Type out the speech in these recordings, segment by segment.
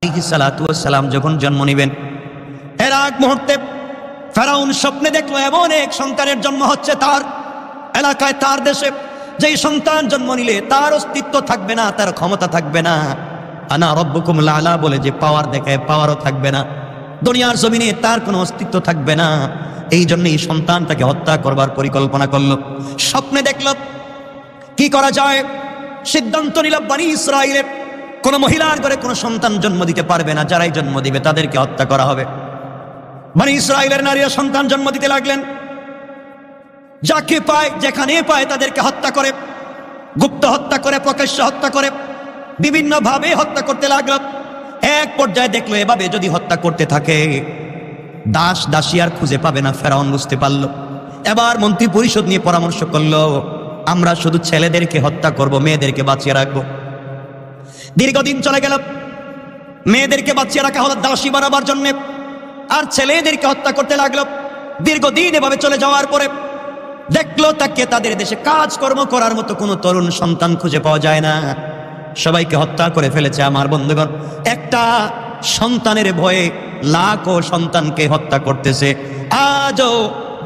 আলাইহিস সালাতু ওয়াস সালাম যখন জন্ম নেবেন, এর আগ মুহূর্তে ফেরাউন স্বপ্নে দেখলো এমন এক সন্তানের জন্ম হচ্ছে তার এলাকায়, তার দেশে। যেই সন্তান জন্ম নিলে তার অস্তিত্ব থাকবে না, তার ক্ষমতা থাকবে না, আনা রব্বুকুমুল আলা বলে যে পাওয়ার দেখায়, পাওয়ারও থাকবে না, দুনিয়ার জমিনে তার কোনো অস্তিত্ব থাকবে না। এই জন্য এই সন্তানটাকে হত্যা করবার পরিকল্পনা করলো। স্বপ্নে দেখলো কি করা যায়, সিদ্ধান্ত নিল বনী ইসরাইলের কোন মহিলার ঘরে কোনো সন্তান জন্ম দিতে পারবে না, যারাই জন্ম দিবে তাদেরকে হত্যা করা হবে। বনী ইসরাইলের নারীরা সন্তান জন্ম দিতে লাগলেন, যাকে পায় যেখানে পায় তাদেরকে হত্যা করে, গুপ্ত হত্যা করে, প্রকাশ্য হত্যা করে, বিভিন্ন ভাবে হত্যা করতে লাগলো। এক পর্যায়ে দেখলো এভাবে যদি হত্যা করতে থাকে দাস দাসী আর খুঁজে পাবে না। ফেরাউন বুঝতে পারলো। এবার মন্ত্রী পরিষদ নিয়ে পরামর্শ করলো, আমরা শুধু ছেলেদেরকে হত্যা করব, মেয়েদেরকে বাঁচিয়ে রাখবো। দীর্ঘদিন চলে গেল, মেয়েদেরকে বাঁচিয়ে রাখা হলো দাসী বানাবার জন্য, আর ছেলেদেরকে হত্যা করতে লাগলো। দীর্ঘদিন এভাবে চলে যাওয়ার পরে দেখলো তাকে তাদের দেশে কাজকর্ম করার মতো কোনো তরুণ সন্তান খুঁজে পাওয়া যায় না, সবাইকে হত্যা করে ফেলেছে। আমার বন্ধুগণ, একটা সন্তানের ভয়ে লাখো সন্তানকে হত্যা করতেছে। আজও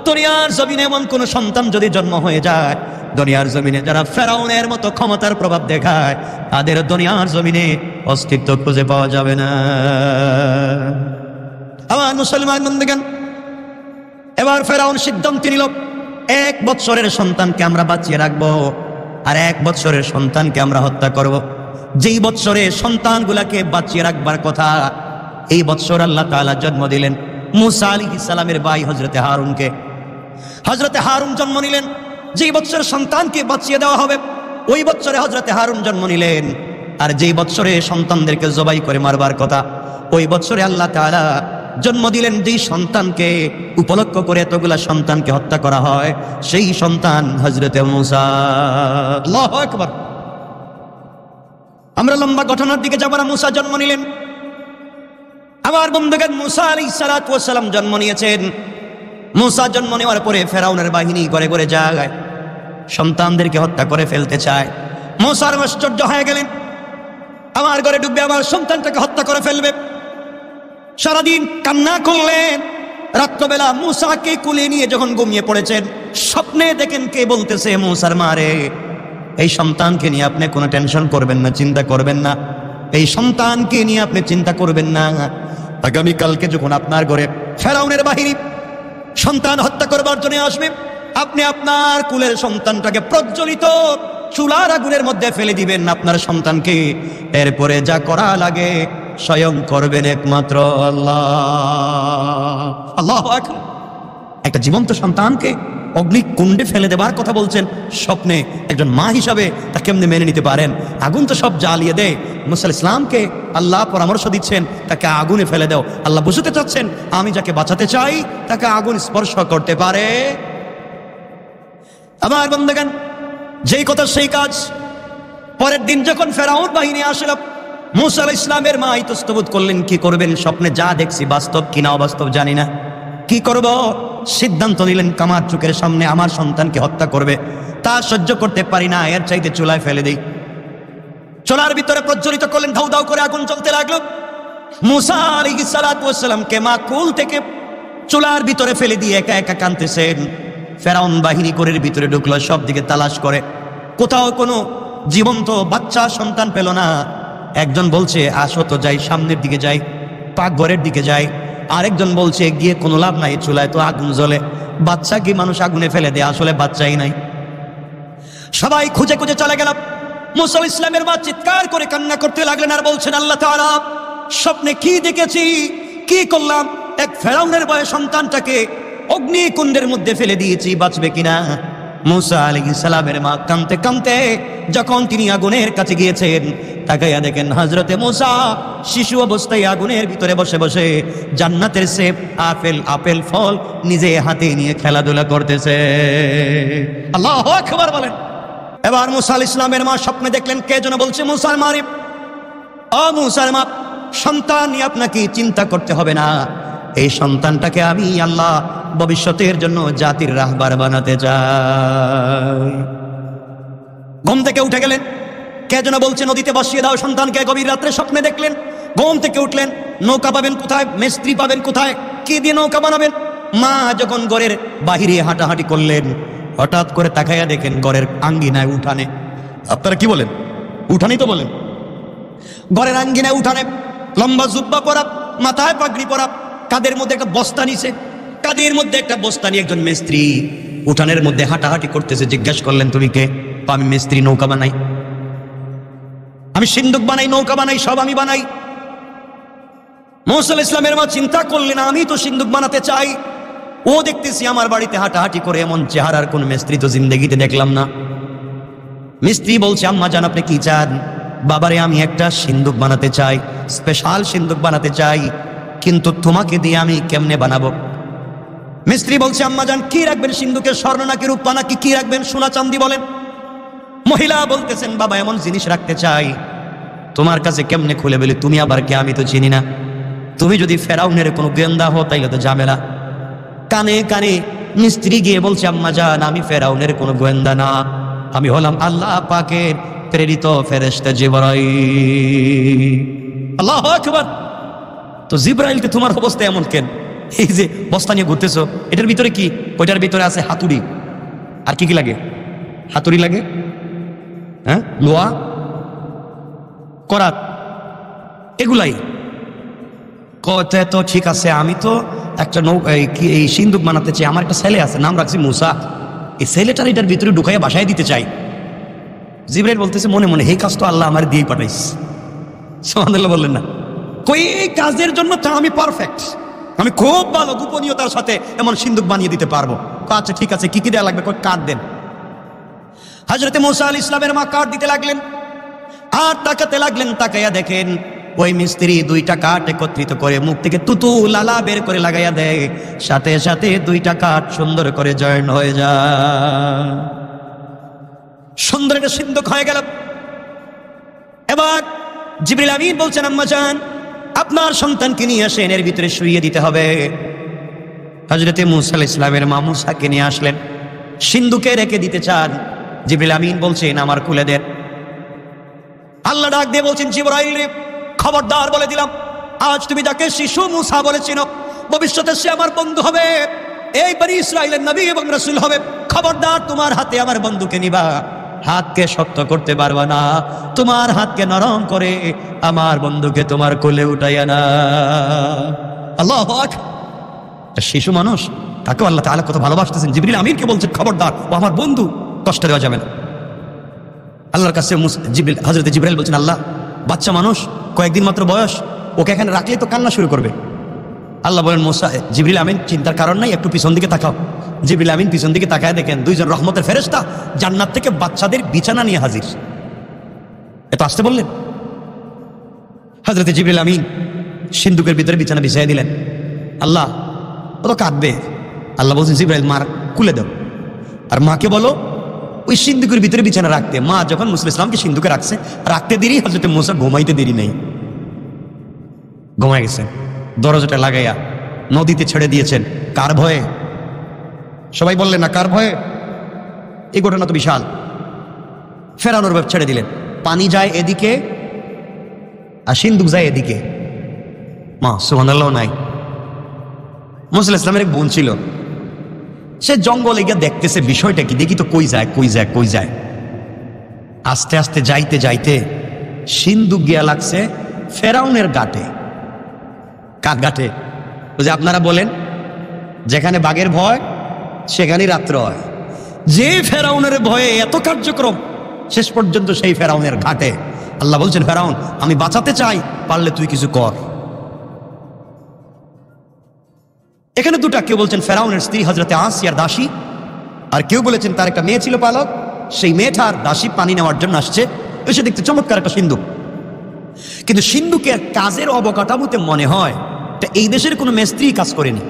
দুনিয়ার জমিনে এমন কোন সন্তান যদি জন্ম হয়ে যায়, দুনিয়ার জমিনে যারা ফেরাউনের মতো ক্ষমতার প্রভাব দেখায়, তাদের দুনিয়ার জমিনে অস্তিত্ব খুঁজে পাওয়া যাবে না। আমার মুসলমান বন্ধুগণ, এবার ফেরাউন সিদ্ধান্ত নিল 1 বৎসরের সন্তানকে আমরা বাঁচিয়ে রাখবো, আর 1 বৎসরের সন্তানকে আমরা হত্যা করব। যেই বৎসরে সন্তানগুলাকে বাঁচিয়ে রাখবার কথা, এই বৎসর আল্লাহ তাআলা জন্ম দিলেন মুসা আলাইহিস সালামের ভাই হযরতে হারুনকে। হযরতে হারুন জন্ম নিলেন। যেই বৎসরে সন্তানকে বাঁচিয়ে দেওয়া হবে, ওই বৎসরে হযরতে হারুন জন্ম নিলেন। আর যেই বৎসরে সন্তানদেরকে জবাই করে মারবার কথা, ওই বৎসরে আল্লাহ তাআলা জন্ম দিলেন। যেই সন্তানকে উপলক্ষ করে এতগুলা সন্তানকে হত্যা করা হয়, সেই সন্তান হযরতে মুসা। আল্লাহু আকবার। আমরা লম্বা ঘটনার দিকে যাব না। মুসা জন্ম নিলেন। আমার বন্ধুগণ, মুসা আলাইহিস সালাতু ওয়াস সালাম জন্ম নিয়েছেন। মুসা জন্ম নেওয়ার পরে ফেরাউনের বাহিনী ঘরে ঘরে যায়, সন্তানদেরকে হত্যা করে ফেলতে চায়। মুসা আশ্চর্য হয়ে গেলেন, আমার ঘরে ঢুকবে, আমার সন্তানটাকে হত্যা করে ফেলবে। সারাদিন কান্না করলেন। রাত্রবেলা মুসাকে কুলে নিয়ে যখন ঘুমিয়ে পড়েছেন, স্বপ্নে দেখেন কে বলতেছে, মুসার মারে, এই সন্তানকে নিয়ে আপনি কোনো টেনশন করবেন না, চিন্তা করবেন না, এই সন্তানকে নিয়ে আপনি চিন্তা করবেন না। আগামীকালকে যখন আপনার ঘরে ফেরাউনের বাহিনী সন্তান হত্যা করবার জন্য আসবে, আপনি আপনার কুলের সন্তানটাকে প্রজ্বলিত চুলার আগুনের মধ্যে ফেলে দিবেন আপনার সন্তানকে। এরপরে যা করা লাগে স্বয়ং করবেন একমাত্র আল্লাহ। আল্লাহু আকবার। একটা জীবন্ত সন্তানকে অগ্নিকুণ্ডে ফেলে দেবার কথা বলছেন স্বপ্নে। একজন মা হিসাবে তা কেমনে মেনে নিতে পারেন? আগুন তো সব জ্বালিয়ে দেয়। মুসা আলাইহিস সালামকে আল্লাহ পরামর্শ দিচ্ছেন, তাকে আগুনে ফেলে দাও। আল্লাহ বুঝতে চাচ্ছেন, আমি যাকে বাঁচাতে চাই তাকে আগুন স্পর্শ করতে পারে। আমার বন্ধুগণ, যেই কথা সেই কাজ। পরের দিন যখন ফেরাউন বাহিনী আসলো, মুসা আলাইহিস সালামের মা ইতস্তত করলেন, কি করবেন? স্বপ্নে যা দেখছি বাস্তব কিনা অবাস্তব জানি না, কি করব? সিদ্ধান্ত নিলেন, কামার চোখের সামনে আমার সন্তানকে হত্যা করবে, তা সহ্য করতে পারি না, এর চাইতে চুলায় ফেলে দেই। চুলার ভিতরে প্রজ্বলিত করলেন, ধাউ ধাউ করে আগুন জ্বলতে লাগলো। মুসা আলাইহিস সালাতু ওয়াস সালামকে মা কোল থেকে চুলার ভিতরে ফেলে দিয়ে একা একা কাঁদতেছেন। ফেরাউন বাহিনী ঘরের ভিতরে ঢুকলো, সব দিকে তালাশ করে, কোথাও কোনো জীবন্ত বাচ্চা সন্তান পেল না। একজন বলছে, আসো তো যাই, সামনের দিকে যাই, পাকঘরের দিকে যাই। আরেকজন বলছে, গিয়ে কোনো লাভ নাই, চুলায় তো আগুন জ্বলে, বাচ্চা কি মানুষ আগুনে ফেলে দেয়? আসলে বাচ্চাই নাই। সবাই খুঁজে খুঁজে চলে গেল। মুসা আলাইহিস সালামের মা চিৎকার করে কান্না করতে লাগলেন আর বলছেন, আল্লাহ তাআলা, স্বপ্নে কি দেখেছি, কি করলাম? এক ফেরাউনের বয় সন্তানটাকে অগ্নিকুণ্ডের মধ্যে ফেলে দিয়েছি, বাঁচবে কিনা? মুসা আলাইহিস সালামের মা কাঁদতে কাঁদতে যখন তিনি আগুনের কাছে গিয়েছেন, তাকাইয়া দেখেন হযরতে মুসা শিশু অবস্থায় আগুনের ভিতরে বসে বসে জান্নাতের সেব, আপেল ফল নিজে হাতে নিয়ে খেলাধুলা করতেছে। আল্লাহু আকবার বলেন। এবার মুসা আলাইহিস সালামের মা স্বপ্নে দেখলেন, কে যেন বলছে, মুসার মা রে, ও মুসার মা, সন্তান নিয়ে আপনাকে চিন্তা করতে হবে না, এই সন্তানটাকে আমি আল্লাহ ভবিষ্যতের জন্য জাতির রাহবার বানাতে চাই। ঘুম থেকে উঠে গেলেন, কে যেন বলছে, নদীতে বসিয়ে দাও সন্তানকে। গভীর রাত্রে স্বপ্নে দেখলেন ঘুম থেকে উঠলেন, নৌকা পাবেন কোথায়, মিস্ত্রি পাবেন কোথায়, কি দিয়ে নৌকা বানাবেন? মা যখন ঘরের বাহিরে হাঁটাহাঁটি করলেন, হঠাৎ করে তাকাইয়া দেখেন ঘরের আঙ্গিনায় উঠানে, আপনারা কি বলেন, উঠানেই তো বলেন, ঘরের আঙ্গিনায় উঠানে লম্বা জুব্বা পরা, মাথায় পাগড়ি পরা, কাদের মধ্যে একটা বস্তা নিছে, কাদের মধ্যে একটা বস্তা নিয়ে একজন মিস্ত্রি উঠানের মধ্যে হাঁটাহাঁটি করতেছে। জিজ্ঞেস করলেন, তুমি কে? আমি মিস্ত্রি, নৌকা বানাই, আমি সিন্দুক বানাই, নৌকা বানাই, সব আমি বানাই। মুসা আলাইহিস সালামের মা চিন্তা করলেন, আমি তো সিন্দুক বানাতে চাই, ও দেখতেছি আমার বাড়িতে হাঁটাহাঁটি করে, এমন চেহারার কোন মিস্ত্রি তো জিন্দগিতে দেখলাম না। মিস্ত্রি বলছে, আম্মা জান আপনি কি চান? বাবারে আমি একটা সিন্দুক বানাতে চাই, স্পেশাল সিন্দুক বানাতে চাই, কিন্তু তোমাকে দিয়ে আমি কেমনে বানাবো? মিস্ত্রি বলছে, আম্মা জান কি রাখবেন সিন্দুকে, স্বর্ণ নাকি রূপা নাকি কি রাখবেন, সোনা চাঁদি বলেন? মহিলা বলতেছেন, বাবা এমন জিনিস রাখতে চাই, তোমার কাছে কেমনে খুলে বলি, তুমি আবার কে, আমি তো চিনি না, তুমি যদি ফেরাউনের কোনো গোয়েন্দা হো তাইলে তো ঝামেলা। কানে কানে মিস্ত্রি গিয়ে বলছে, আম্মা জান আমি ফেরাউনের কোনো গোয়েন্দা না, আমি হলাম আল্লাহ পাকের প্রেরিত ফেরেশতা জিবরাইল। আল্লাহু আকবার। তো জিবরাইলকে তোমার অবস্থা এমন কেন? এই যে বস্তা নিয়ে ঘুরতেছো, এটার ভিতরে কি? ওইটার ভিতরে আছে হাতুড়ি, আর কি কি লাগে? হাতুড়ি লাগে, হ্যাঁ, লোহা, করাত, এগুলাই। কত তো ঠিক আছে, আমি তো একটা এই সিন্দুক বানাতে চাই, আমার একটা ছেলে আছে, নাম রাখছি মুসা, এই ছেলেটার এটার ভিতরে ঢুকাইয়া বাসায় দিতে চাই। জিবরাইল বলতেছে, মনে মনে এই কাজ তো আল্লাহ আমার দিয়ে পাঠাইস। সুবহানাল্লাহ বললেন না? কই এই কাজের জন্য তো আমি পারফেক্ট, আমি খুব ভালো গোপনীয়তার সাথে এমন সিন্দুক বানিয়ে দিতে পারবো। আচ্ছা ঠিক আছে, কি কি দেওয়া লাগবে? কই কাঠ দেন। হযরতে মুসা আলাইহিস সালামের মা কাঠ দিতে লাগলেন, আর তাকাতে লাগলেন। তাকাইয়া দেখেন ওই মিস্ত্রি দুইটা কাঠ একত্রিত করে মুখ থেকে তুতু লালা বের করে লাগাইয়া দেয়, সাথে সাথে দুইটা কাঠ সুন্দর করে জয়েন হয়ে যায়, সুন্দর একটা সিন্দুক হয়ে গেল। এবার জিবরিল আমিন বলছেন, আম্মা জান আপনার সন্তানকে নিয়ে আসেন, এর ভিতরে শুইয়ে দিতে হবে। হযরতে মুসা আলাইহিস সালামের মা মুসাকে নিয়ে আসলেন, সিন্দুকে রেখে দিতে চান। জিবরিল আমিন বলছেন, আমার খুলে দেন। আল্লাহ ডাক দিয়ে বলছেন, জিবরাইল রে খবরদার, বলে দিলাম, আজ তুমি যাকে শিশু মুসা বলেছিল, ভবিষ্যতে সে আমার বন্ধু হবে, এই বনি ইসরাইলের নবী এবং রাসূল হবে। খবরদার, তোমার হাতে আমার বন্ধুকে নিবা, হাতকে শক্ত করতে পারবা না, তোমার হাতকে নরম করে আমার বন্ধুকে তোমার কোলে উঠাইয়া না। আল্লাহু আকবার। শিশু মানুষ, তাকে আল্লাহ তাআলা কত ভালোবাসতেছেন। জিবরিল আমিনকে বলছেন, খবরদার, ও আমার বন্ধু, কষ্ট দেওয়া যাবে না। আল্লাহর কাছে হযরত জিবরাইল বলছেন, আল্লাহ বাচ্চা মানুষ, কয়েকদিন মাত্র বয়স, ওকে এখানে রাখলে তো কান্না শুরু করবে। আল্লাহ বলেন, মুসা, জিবরিল আমিন চিন্তার কারণ নাই, একটু পিছন দিকে তাকাও। জিবরিল আমিন পিছন দিকে তাকায় দেখেন দুইজন রহমতের ফেরেশতা জান্নাত থেকে বাচ্চাদের বিছানা নিয়ে হাজির। এত আসতে বললেন। হযরত জিবরিল আমিন সিন্দুকের ভিতরে বিছানা বিছাইয়া দিলেন। আল্লাহ, ও তো কাঁদবে। আল্লাহ বলছেন, জিবরাইল মার খুলে দাও, আর মাকে বলো ওই সিন্দুকের ভিতরে বিছানা রাখতে। মা যখন মুসা আলাইহিস সালামকে সিন্দুকে রাখতে দেরি, হযরত মুসা ঘুমাইতে দেরি নেই, ঘুমায় গেছেন। দরজাটা লাগাইয়া নদীতে ছেড়ে দিয়েছেন। কার ভয়ে? সবাই বললেন না কার ভয়ে? এই ঘটনা তো বিশাল। ফেরাউনের ভয়ে ছেড়ে দিলেন। পানি যায় এদিকে আর সিন্দুক যায় এদিকে। মা সুবহানাল্লাহ নাই। মুসা আলাইহিস সালামের এক বোন ছিল, সে জঙ্গলে গিয়ে দেখতেছে বিষয়টা কি, দেখি তো কই যায় কই যায় কই যায়। আস্তে আস্তে যাইতে যাইতে সিন্দুক গিয়া লাগছে ফেরাউনের ঘাটে। কার ঘাটে? যে আপনারা বলেন, যেখানে বাঘের ভয় সেখানেই রাত্র হয়। যে ফেরাউনের ভয়ে এত কার্যক্রম, শেষ পর্যন্ত সেই ফেরাউনের ঘাটে। আল্লাহ বলছেন, ফেরাউন আমি বাঁচাতে চাই, পারলে তুই কিছু কর। এখানে দুটা, কেউ বলছেন ফেরাউনের স্ত্রী হযরতে আসিয়ার দাসী, আর কেউ বলেছেন তার একটা মেয়ে ছিল পালক, সেই মেয়েটার দাসী পানি নেওয়ার জন্য আসছে, এসে দেখতে চমৎকার একটা সিন্দুক। কিন্তু সিন্দুকের কাজের অবকাঠামোতে মনে হয় এটা এই দেশের কোনো মিস্ত্রি কাজ করেনি।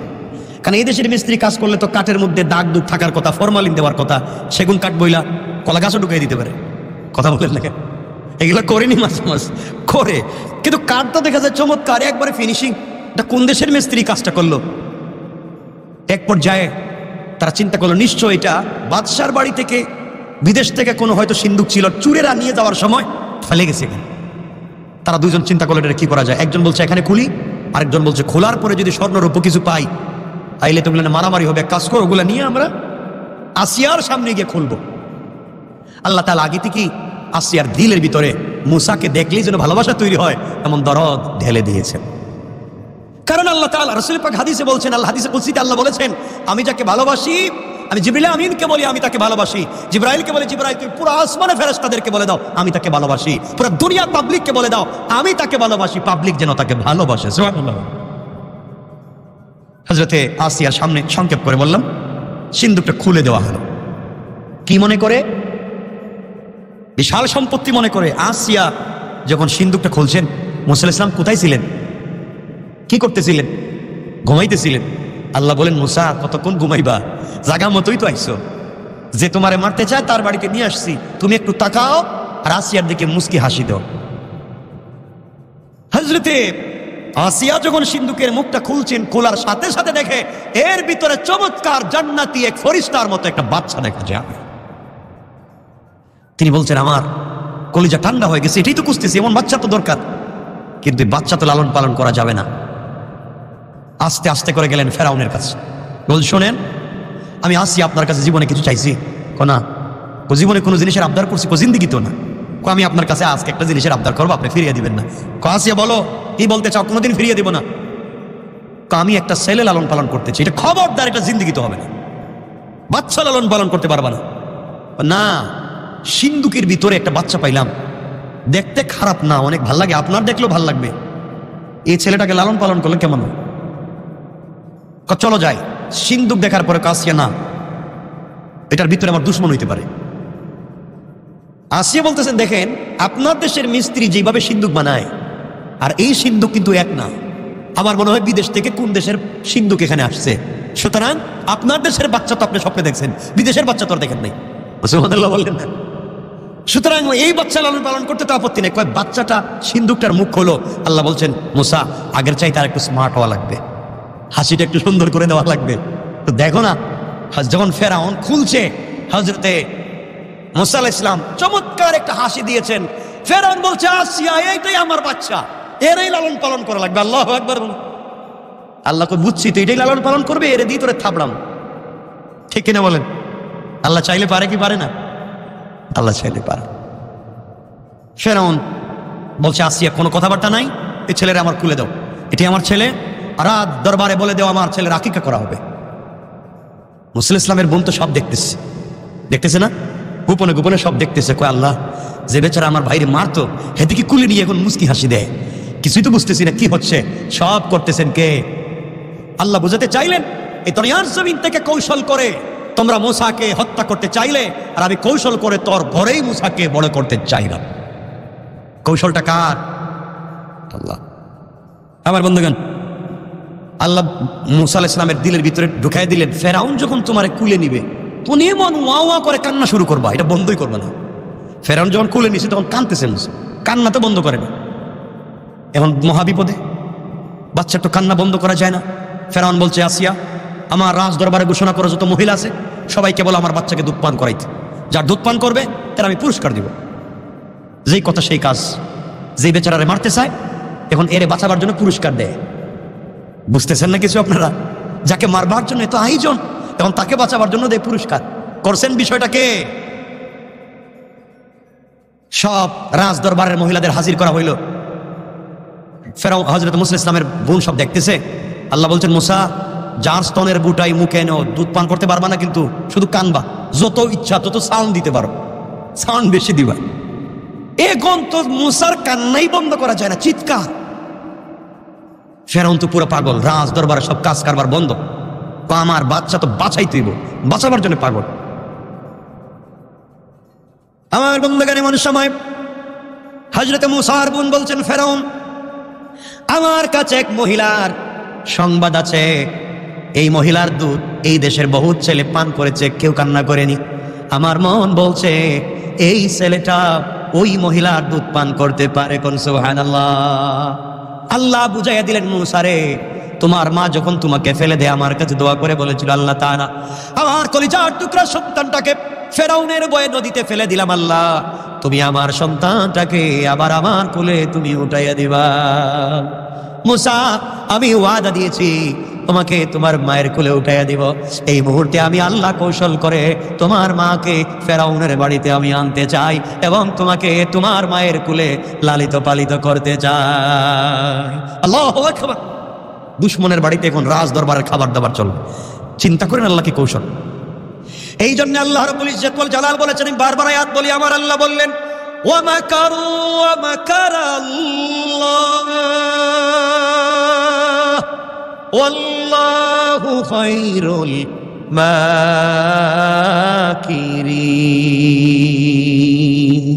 কারণ এই দেশের মিস্ত্রি কাজ করলে তো কাঠের মধ্যে দাগ দুগ থাকার কথা, ফরমালিন দেওয়ার কথা, সেগুন কাঠ বইলা কলা গাছও ঢুকাই দিতে পারে। কথা বলেন না, এগুলো করেনি মাঝে মাঝে করে। কিন্তু কাঠটা দেখা যায় চমৎকার, একবারে ফিনিশিং। এটা কোন দেশের মিস্ত্রি কাজটা করলো? এক পর্যায়ে তারা চিন্তা করলো, নিশ্চয় এটা বাদশার বাড়ি থেকে, বিদেশ থেকে কোনো হয়তো সিন্দুক ছিল, চুরেরা নিয়ে যাওয়ার সময় ফেলে গেছে। তারা দুইজন চিন্তা করলেন এটা কি করা যায়। একজন বলছে এখানে খুলি, আরেকজন বলছে খোলার পরে যদি স্বর্ণরূপ কিছু পাই তাইলে তো মারামারি হবে, এক কাজ করো ওগুলা নিয়ে আমরা আসিয়ার সামনে গিয়ে খুলবো। আল্লাহ তাআলা আগে থেকেই আসিয়ার দিলের ভিতরে মুসাকে দেখলেই যেন ভালোবাসা তৈরি হয় এমন দরদ ঢেলে দিয়েছেন। কারণ আল্লাহ তাআলা রাসূল পাক হাদিসে বলছেন, আল্লাহ হাদিসে কুদসিতে আল্লাহ বলেছেন, আমি যাকে ভালোবাসি, আমি জিবরিল আমিনকে বলি আমি তাকে ভালোবাসি, জিবরাইলকে বলি জিবরাইল তুমি পুরো আসমানে ফেরেশতাদেরকে বলে দাও আমি তাকে ভালোবাসি, পুরো দুনিয়ার পাবলিককে বলে দাও আমি তাকে ভালোবাসি, পাবলিক যেন তাকে ভালোবাসে। সুবহানাল্লাহ। হযরতে আসিয়ার সামনে সংক্ষেপ করে বললাম, সিন্দুকটা খুলে দেওয়া হলো। কি মনে করে? বিশাল সম্পত্তি মনে করে। আসিয়া যখন সিন্দুকটা খুলছেন, মুসা আলাইহিস সালাম কোথায় ছিলেন? কি করতেছিলেন? ঘুমাইতেছিলেন। আল্লাহ বলেন, মুসা কতক্ষণ ঘুমাইবা? জাগা মতোই তো আইছো, যে তোমারে মারতে চায় তার বাড়িতে নিয়ে আসছি, তুমি একটু তাকাও আর আসিয়ার দিকে মুস্কি হাসি দাও। হযরতে আসিয়া যখন সিন্দুকের মুখটা খুলছেন, খোলার সাথে সাথে দেখে এর ভিতরে চমৎকার জান্নাতি এক ফেরেশতার মতো একটা বাচ্চা দেখা যায়। তিনি বলছেন আমার কলিজা ঠান্ডা হয়ে গেছে, এটাই তো খুঁজতেছি, এমন বাচ্চা তো দরকার, কিন্তু বাচ্চা তো লালন পালন করা যাবে না। আস্তে আস্তে করে গেলেন ফেরাউনের কাছে, বল শোনেন আমি আসি আপনার কাছে, জীবনে কিছু চাইছি? না। জীবনে কোনো জিনিসের আবদার করছি? জিন্দিগি তো না। আমি আপনার কাছে আজকে একটা জিনিসের আবদার করবো, আপনি ফিরিয়ে দিবেন না। আসিয়া বলো কি বলতে চাও? কোনোদিন ফিরিয়ে দিব না। আমি একটা ছেলে লালন পালন করতে চাই, এটা খবরদার, এটা জিন্দিগি তো হবে না, বাচ্চা লালন পালন করতে পারবা না। না, সিন্দুকের ভিতরে একটা বাচ্চা পাইলাম, দেখতে খারাপ না, অনেক ভাল লাগে, আপনার দেখলেও ভাল লাগবে, এই ছেলেটাকে লালন পালন করলে কেমন হয়? চলো যাই। সিন্দুক দেখার পরে আসিয়া না, এটার ভিতরে আমার দুশ্মন হইতে পারে। আসিয়া বলতেছেন দেখেন আপনার দেশের মিস্ত্রি যেভাবে সিন্দুক বানায় আর এই সিন্দুক কিন্তু এক না, আমার মনে হয় বিদেশ থেকে কোন দেশের সিন্দুক এখানে আসছে। সুতরাং আপনার দেশের বাচ্চা তো আপনি স্বপ্নে দেখছেন, বিদেশের বাচ্চা তো আর দেখেন নাই। সুবহানাল্লাহ বললেন না? সুতরাং এই বাচ্চা লালন পালন করতে তো আপত্তি নেই। কয় বাচ্চাটা সিন্দুকটার মুখ হলো, আল্লাহ বলছেন মুসা আগের চাইতে আর একটু স্মার্ট হওয়া লাগবে, হাসিটা একটু সুন্দর করে দেওয়া লাগবে। তো দেখো না যখন ফেরাউন খুলছে, হযরতে মুসা আলাইহিস সালাম চমৎকার একটা হাসি দিয়েছেন। ফেরাউন বলছে আসিয়া এইটাই আমার বাচ্চা, এরই লালন পালন করা লাগবে। আল্লাহু আকবার। আল্লাহ কই বুঝছি তো এটাই লালন পালন করবে, এর দিয়ে তোরে থাবড়াম। ঠিক কিনা বলেন? আল্লাহ চাইলে পারে কি পারে না? আল্লাহ চাইলে পারে। ফেরাউন বলছে আসিয়া কোনো কথাবার্তা নাই, এই ছেলেরা আমার খুলে দাও, এটি আমার ছেলে, রাত দরবারে বলে দেও আমার ছেলের আকিকা করা হবে। মুসা আলাইহিস সালামের বোন তো সব দেখতেছে না, গোপনে গোপনে সব দেখতেছে। কয় আল্লাহ যে বেচারা আমার ভাইরে মারতো হেদিকে কুলে নিয়ে এখন মুস্কি হাসি দেয়, কিছুই তো বুঝতেছি না কি হচ্ছে। সব করতেছেন কে? আল্লাহ বুঝাতে চাইলেন এই দুনিয়ার জমিন থেকে কৌশল করে তোমরা মুসাকে হত্যা করতে চাইলে, আর আমি কৌশল করে তোর ঘরেই মুসাকে বড় করতে চাইলাম। কৌশলটা কার? আল্লাহ। আমার বন্ধুগণ, আল্লাহ মুসা আলাইহিস সালামের দিলের ভিতরে ঢুকাই দিলেন, ফেরাউন যখন তোমারে কুলে নিবে তুমি এমন ওয়া ওয়া করে কান্না শুরু করবা, এটা বন্ধই করবে না। ফেরাউন যখন কুলে নিছে তখন কাঁদতেছে মুসা, কান্না তো বন্ধ করে না। এখন মহাবিপদে, বাচ্চার তো কান্না বন্ধ করা যায় না। ফেরাউন বলছে আসিয়া আমার রাজ দরবারে ঘোষণা করো যত মহিলা আছে সবাইকে বলো আমার বাচ্চাকে দুধ পান করাইতে, যার দুধ পান করবে তার আমি পুরস্কার দিব। যেই কথা সেই কাজ, যেই বেচারারে মারতে চায় এখন এরে বাঁচাবার জন্য পুরস্কার দেয়। বুঝতেছেন না কিছু আপনারা? যাকে মারবার জন্য এত আয়োজন, এখন তাকে বাঁচাবার জন্য দেয় পুরস্কার। করছেন বিষয়টাকে? সব রাজ দরবারের মহিলাদের হাজির করা হইল। ফেরাউন হযরত মুসা ইসলামের বোন সব দেখতেছে। আল্লাহ বলছেন মুসা যার স্তনের বুটাই মুখে এনো, দুধ পান করতে পারবা না, কিন্তু শুধু কানবা, যত ইচ্ছা তত সাউন্ড দিতে পারো, সাউন্ড বেশি দিবা। এখন তো মুসার কান্নাই বন্ধ করা যায় না, চিৎকার। ফেরাউন তো পুরো পাগল, রাজ দরবারে সব কাজ কারবার বন্ধ। আমার বাচ্চা তো বাঁচাইতে হইব, বাঁচাবার জন্য পাগল। আমার বন্ধুগণ, এমন সময় হযরত মুসার বোন বলছেন ফেরাউন আমার কাছে এক মহিলার সংবাদ আছে, এই মহিলার দুধ এই দেশের বহুত ছেলে পান করেছে, কেউ কান্না করেনি। আমার মন বলছে এই ছেলেটা ওই মহিলার দুধ পান করতে পারে। কোন সুবহানাল্লাহ। আল্লাহ বুঝাইয়া দিলেন মুসারে তোমার মা যখন তোমাকে ফেলে দেয় আমার কাছে দোয়া করে বলেছিল আল্লাহ তাআলা আমার কলিজার টুকরা সন্তানটাকে ফেরাউনের ভয়ে নদীতে ফেলে দিলাম, আল্লাহ তুমি আমার সন্তানটাকে আবার আমার কোলে তুমি উঠাইয়া দিবা। মুসা, আমি ওয়াদা দিয়েছি তোমাকে তোমার মায়ের কোলে উঠাইয়া দিব। এই মুহূর্তে আমি আল্লাহ কৌশল করে তোমার মাকে ফেরাউনের বাড়িতে আমি আনতে চাই এবং তোমাকে তোমার মায়ের কোলে লালিত পালিত করতে চাই। আল্লাহু আকবার। দুশ্মনের বাড়িতে এখন রাজ দরবারের খাবার দাবার চলবে। চিন্তা করেন আল্লাহ কি কৌশল। এই জন্য আল্লাহ রাব্বুল ইজ্জত ওয়াল জালাল বলেছেন, আমি বারবার আয়াত বলি, আমার আল্লাহ বললেন ওয়া মাকারু ওয়া মাকারাল্লাহ ওয়াল্লাহু খায়রুল মাকিরিন।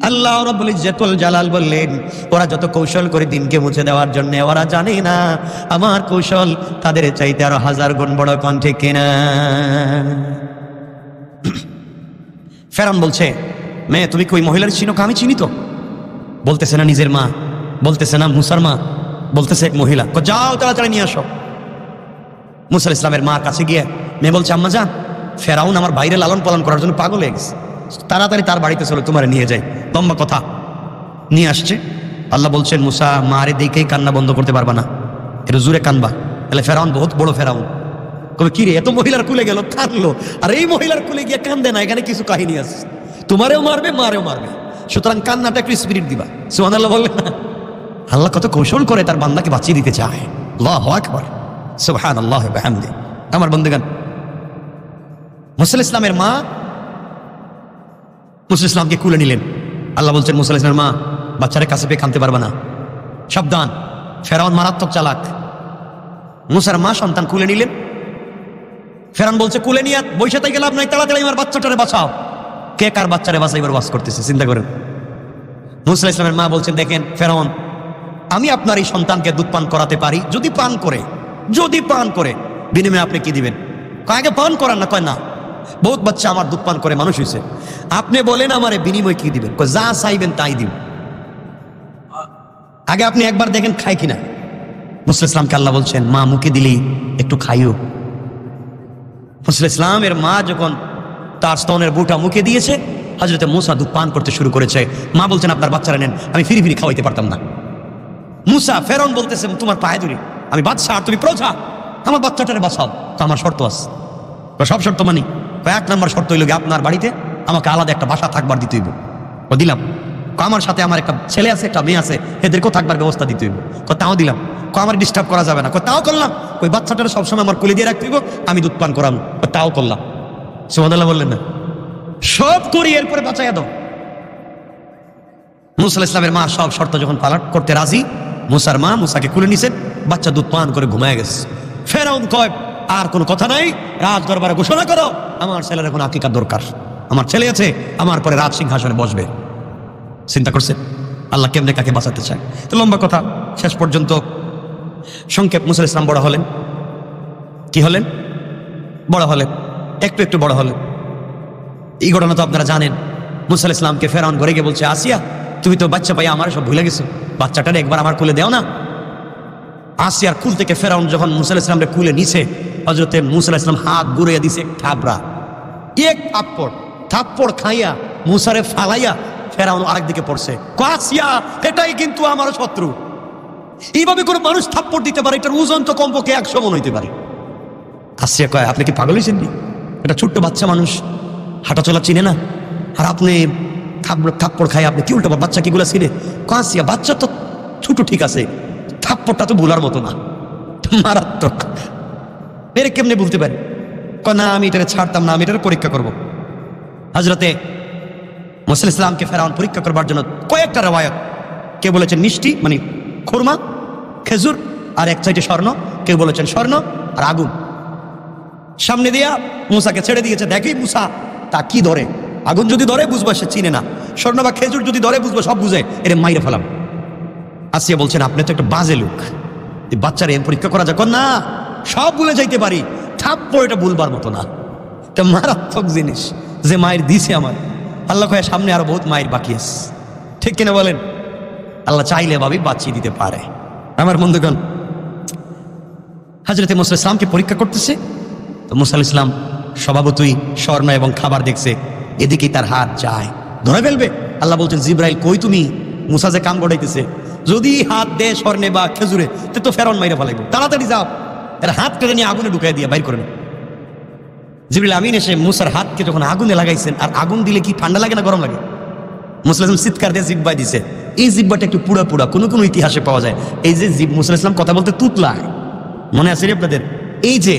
আল্লাহ রাব্বুল ইজ্জত ওয়াল জালাল বললেন, ওরা যত কৌশল করে দিনকে মুছে দেওয়ার জন্য, ওরা জানে না আমার কৌশল তাদের চাইতে আরো 1000 গুণ বড়। কোন ঠিক কিনা? ফেরাউন বলছে, মেয়ে তুমি কি ওই মহিলার চিনো? আমি চিনি তো। বলতেছে না নিজের মা, বলতেছে না মুসার মা, বলতেছে এক মহিলা। যাও তাড়াতাড়ি নিয়ে আসো। মুসা আলাইহিস সালামের মার কাছে গিয়ে মেয়ে বলছে, আম্মা জান, ফেরাউন আমার বাইরে লালন পালন করার জন্য পাগল হয়ে গেছে, তাড়াতাড়ি তার বাড়িতে চলো, তোমার নিয়ে যাই। লম্বা কথা। নিয়ে আসছে। আল্লাহ বলছেন, মুসা, মারে দেখেই কান্না বন্ধ করতে পারবা না, একটু জোরে কানবা। তাহলে ফেরাউন বহুত বড় ফেরাউন, কবে কি রে, এত মহিলার কুলে গেল কাঁদলো, আর এই মহিলার কুলে গিয়ে কান্দে না, এখানে কিছু কাহিনী আছে, তোমারেও মারবে মারেও মারবে, সুতরাং কান্নাটা একটু স্পিরিট দিবা। সুবহানাল্লাহ বললেন না? আল্লাহ কত কৌশল করে তার বান্দাকে বাঁচিয়ে দিতে চায়। আল্লাহু আকবার, সুবহানাল্লাহ ওয়া বিহামদিহি। আমার বন্ধুগণ, মুসা আলাইহিস সালামের মা মুসা আলাইহিস সালামকে কুলে নিলেন। আল্লাহ বলছেন, মুসা আলাইহিস সালামের মা, বাচ্চারে কাছে পেয়ে কাঁদতে পারবে না, সাবধান, ফেরাউন মারাত্মক চালাক। মুসার মা সন্তান কুলে নিলেন। ফেরাউন বলছে, কুলে নিয়ে বসে থেকে লাভ নাই, তাড়াতাড়ি আমার বাচ্চাটারে বাঁচাও। কে কার বাচ্চারে বাঁচাইবার ওয়াজ করতেছে, চিন্তা করেন। মুসা আলাইহিস সালামের মা বলছেন, দেখেন ফেরাউন, আমি আপনার এই সন্তানকে দুধ পান করাতে পারি, যদি পান করে বিনিময়ে আপনি কি দিবেন? আগে পান করান না। কয় না, বহুত বাচ্চা আমার দুধ পান করে মানুষ হয়েছে, আপনি বলেন আমারে বিনিময় কি দিবেন? যা চাইবেন তাই দিব, আগে আপনি একবার দেখেন খায় কিনা। মুসা ইসলামকে আল্লাহ বলছেন, মা মুখে দিলেই একটু খাইও। মুসা ইসলামের মা যখন তার স্তনের বুটা মুখে দিয়েছে, হযরতে মুসা দুধ পান করতে শুরু করেছে। মা বলছেন, আপনার বাচ্চারা নেন, আমি ফিরি ফিরি খাওয়াইতে পারতাম না। মুসা, ফেরাউন বলতেছে, তোমার পায়ে ধরি, আমি বাদশা আর তুমি প্রজা, আমার বাচ্চাটারে বাঁচাও। তো আমার শর্ত আছে। সব শর্ত মানি। 1 নম্বর শর্ত হইল আপনার বাড়িতে আমাকে আলাদা একটা বাসা থাকবার দিতে হইব। ও দিলাম। আমার সাথে আমার একটা ছেলে আছে, একটা মেয়ে আছে, এদেরকেও থাকবার ব্যবস্থা দিতে হইব। তাও দিলাম। আমার ডিস্টার্ব করা যাবে না। তাও করলাম। ওই বাচ্চাটারে সবসময় আমার কোলে দিয়ে রাখতে হইব, আমি দুধ পান করাম। তাও করলাম। সুবহানাল্লাহ বললেন না? সব করি, এরপরে বাঁচাইয়া দাও। মুসা আলাইহিস সালামের মা সব শর্ত যখন পালন করতে রাজি, মুসার মা মুসাকে কুলে নিছেন, বাচ্চা দুধ পান করে ঘুমায় গেছে। ফেরাউন কয়, আর কোনো কথা নাই, রাজ দরবারে ঘোষণা করো আমার ছেলের এখন আকিকার দরকার, আমার ছেলে আছে, আমার পরে রাজ সিংহাসনে বসবে। চিন্তা করছে আল্লাহ কেমনে কাকে বাঁচাতে চায়। তো লম্বা কথা, শেষ পর্যন্ত সংক্ষেপ, মুসা আলাইহিস সালাম বড় হলেন। কি হলেন? বড় হলেন, একটু একটু বড় হলেন। এই ঘটনা তো আপনারা জানেন। মুসা আলাইহিস সালামকে ফেরাউন ঘরে গিয়ে বলছে, আসিয়া, তুমি তো বাচ্চা পাই আমার সব ভুলে গেছো, বাচ্চাটারে একবার আমার কোলে দেও না। আসিয়ার কুল থেকে ফেরাউন যখন মুসা আলাইহিস সালামকে কুলে নিছে, হযরতে মুসা আলাইহিস সালাম হাত ঘুরিয়ে দিছে থাবড়া, এক থাপ্পড় খাইয়া মুসারে ফালাইয়া ফেরাউন আরেক দিকে পড়ছে। আসিয়া, এটাই কিন্তু আমার শত্রু। এইভাবে কোনো মানুষ থাপ্পড় দিতে পারে, এটার ওজন তো কমপক্ষে 100 মণ হইতে পারে। আসিয়া কয়, আপনি কি পাগল হয়েছেন? এটা ছোট্ট বাচ্চা মানুষ, হাঁটাচলা চিনে না, আর আপনি থাপ্পড় খাই, আপনি কি উল্টো বাচ্চা কিগুলা ছিনে? আসিয়া, বাচ্চা তো ছোট, ঠিক আছে, থাপ্পড়টা তো ভুলার মতো না, মারাত্মক, এর কেমনে বলতে পারে? না, আমি এটা ছাড়তাম না, আমি এটা পরীক্ষা করবো। হযরতে মুসা আলাইহিস সালামকে ফেরাউন পরীক্ষা করবার জন্য কয়েকটা রওয়ায়াত, কেউ বলেছেন মিষ্টি মানে খুরমা, খেজুর, আর এক সাইডে স্বর্ণ, কেউ বলেছেন স্বর্ণ আর আগুন, সামনে দিয়া মুসাকে ছেড়ে দিয়েছে। দেখি মুসা তা কি ধরে, আগুন যদি ধরে বুঝবো সে চিনে না, স্বর্ণ বা খেজুর যদি ধরে বুঝবো সব বুঝে, এর মাইরে ফেলাম। আসিয়া বলছেন, আপনি তো একটা বাজে লোক, এই বাচ্চারে পরীক্ষা করা যাক না, সব ভুলে যাইতে পারি, থাপ্পড় এটা ভুলবার মতো না, এটা মারাত্মক জিনিস যে মায়ের দিছে আমার। আল্লাহ কয়ে সামনে আরো বহুত মায়ের বাকি আছে, ঠিক কিনা বলেন? আল্লাহ চাইলে ভাবি বাঁচিয়ে দিতে পারে। আমার বন্ধুগণ, হযরতে মুসা আলাইহিস সালামকে পরীক্ষা করতেছে, তো মুসা আলাইহিস সালাম স্বভাবতই স্বর্ণ এবং খাবার দেখছে, এদিকেই তার হাত যায়, ধরে ফেলবে, আল্লাহ বলছেন জিব্রাইল কই তুমি? মুসা যে কাম গড়াইতেছে, যদি হাত দে স্বর্ণে বা খেজুরে তো ফেরাউন মাইরা ফেলাইব, তাড়াতাড়ি যাও এর হাত কেটে নিয়ে আগুনে ঢুকাই দিয়ে বাইর করে নাও। জিবরিল আমিন এসে মুসার হাতকে যখন আগুনে লাগাইছেন, আর আগুন দিলে কি ঠান্ডা লাগে না গরম লাগে? মুসা ইসলাম চিৎকার দিয়ে জিব্বাই দিছে, এই জিব্বাটা একটু পুরা পুরা কোনো কোনো ইতিহাসে পাওয়া যায়। এই যে মুসা ইসলাম কথা বলতে তুতলায়, মনে আছে রে আপনাদের? এই যে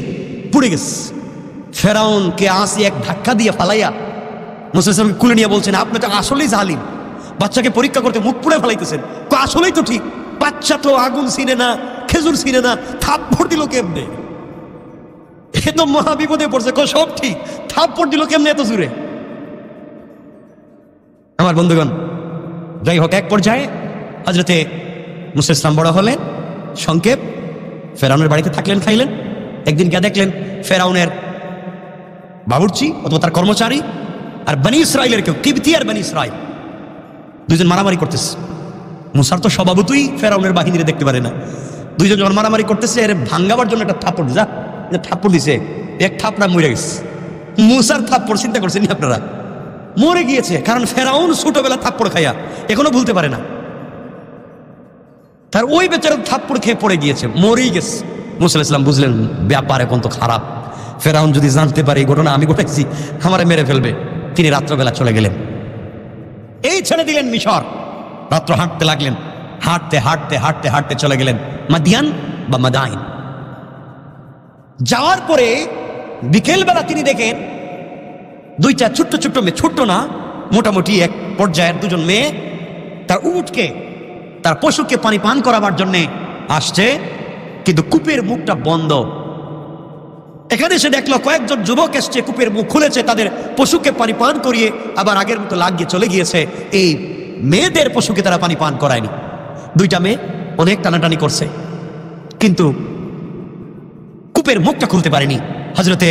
পুড়ে গেছে। ফেরাউনকে আসি এক ধাক্কা দিয়ে ফালাইয়া মুসা ইসলামকে কুলে নিয়ে বলছেন, আপনি তো আসলেই জালিম, বাচ্চাকে পরীক্ষা করতে মুখ পুড়ে ফেলাইতেছেন। আসলেই তো ঠিক, বাচ্চা তো আগুন ছিনে না, খেজুর ছিনে না, থাপ্পড় দিল কেমনে? এ তো মহা বিপদে পড়ছে। সব ঠিক, থাপ্পড় দিল কেমনে এত জোরে? আমার বন্ধুগণ, যাই হোক, এক পর্যায়ে হযরতে মুসা ইসলাম বড় হলেন। সংক্ষেপ, ফেরাউনের বাড়িতে থাকলেন, খাইলেন। একদিন গিয়ে দেখলেন ফেরাউনের বাবুর্চি অথবা তার কর্মচারী আর বনি ইসরাইলের কেউ, কিবতি আর বনি ইসরাইল, দুইজন মারামারি করতেছে। মুসার তো স্বভাবতই ফেরাউনের বাহিনীরে দেখতে পারে না। দুইজন যখন মারামারি করতেছে, এর ভাঙ্গাবার জন্য একটা থাপ্পড়, যা থাপ্পড় দিছে, এক থাপড়া মরে গেছে। মুসার থাপ্পড় চিন্তা করছেন আপনারা? মরে গিয়েছে, কারণ ফেরাউন ছোটবেলা থাপ্পড় খাইয়া এখনো ভুলতে পারে না। তার ওই বেচারা থাপ্পড় খেয়ে পড়ে গিয়েছে, মরেই গেছে। মুসা ইসলাম বুঝলেন ব্যাপার এখন তো খারাপ, ফেরাউন যদি জানতে পারে এই ঘটনা আমি ঘটাইছি, আমারে মেরে ফেলবে। তিনি রাত্রবেলা চলে গেলেন, এই ছেড়ে দিলেন মিশর। রাত্র হাঁটতে লাগলেন, হাঁটতে হাঁটতে হাঁটতে হাঁটতে চলে গেলেন মাদিয়ান বা মাদাইন। যাওয়ার পরে বিকেলবেলা তিনি দেখেন দুইটা ছোট্ট ছোট্ট মেয়ে, ছোট্ট না মোটামুটি এক পর্যায়ের দুজন মেয়ে তার উটকে, তার পশুকে পানি পান করাবার জন্য আসছে, কিন্তু কূপের মুখটা বন্ধ। এখানে সে দেখলো কয়েকজন যুবক এসছে, কূপের মুখ খুলেছে, তাদের পশুকে পানি পান করিয়ে আবার আগের মতো লাগিয়ে চলে গিয়েছে। এই মেয়েদের পশুকে তারা পানি পান করায়নি। দুইটা মেয়ে অনেক টানাটানি করছে, কিন্তু কূপের মুখটা খুলতে পারেনি। হযরতে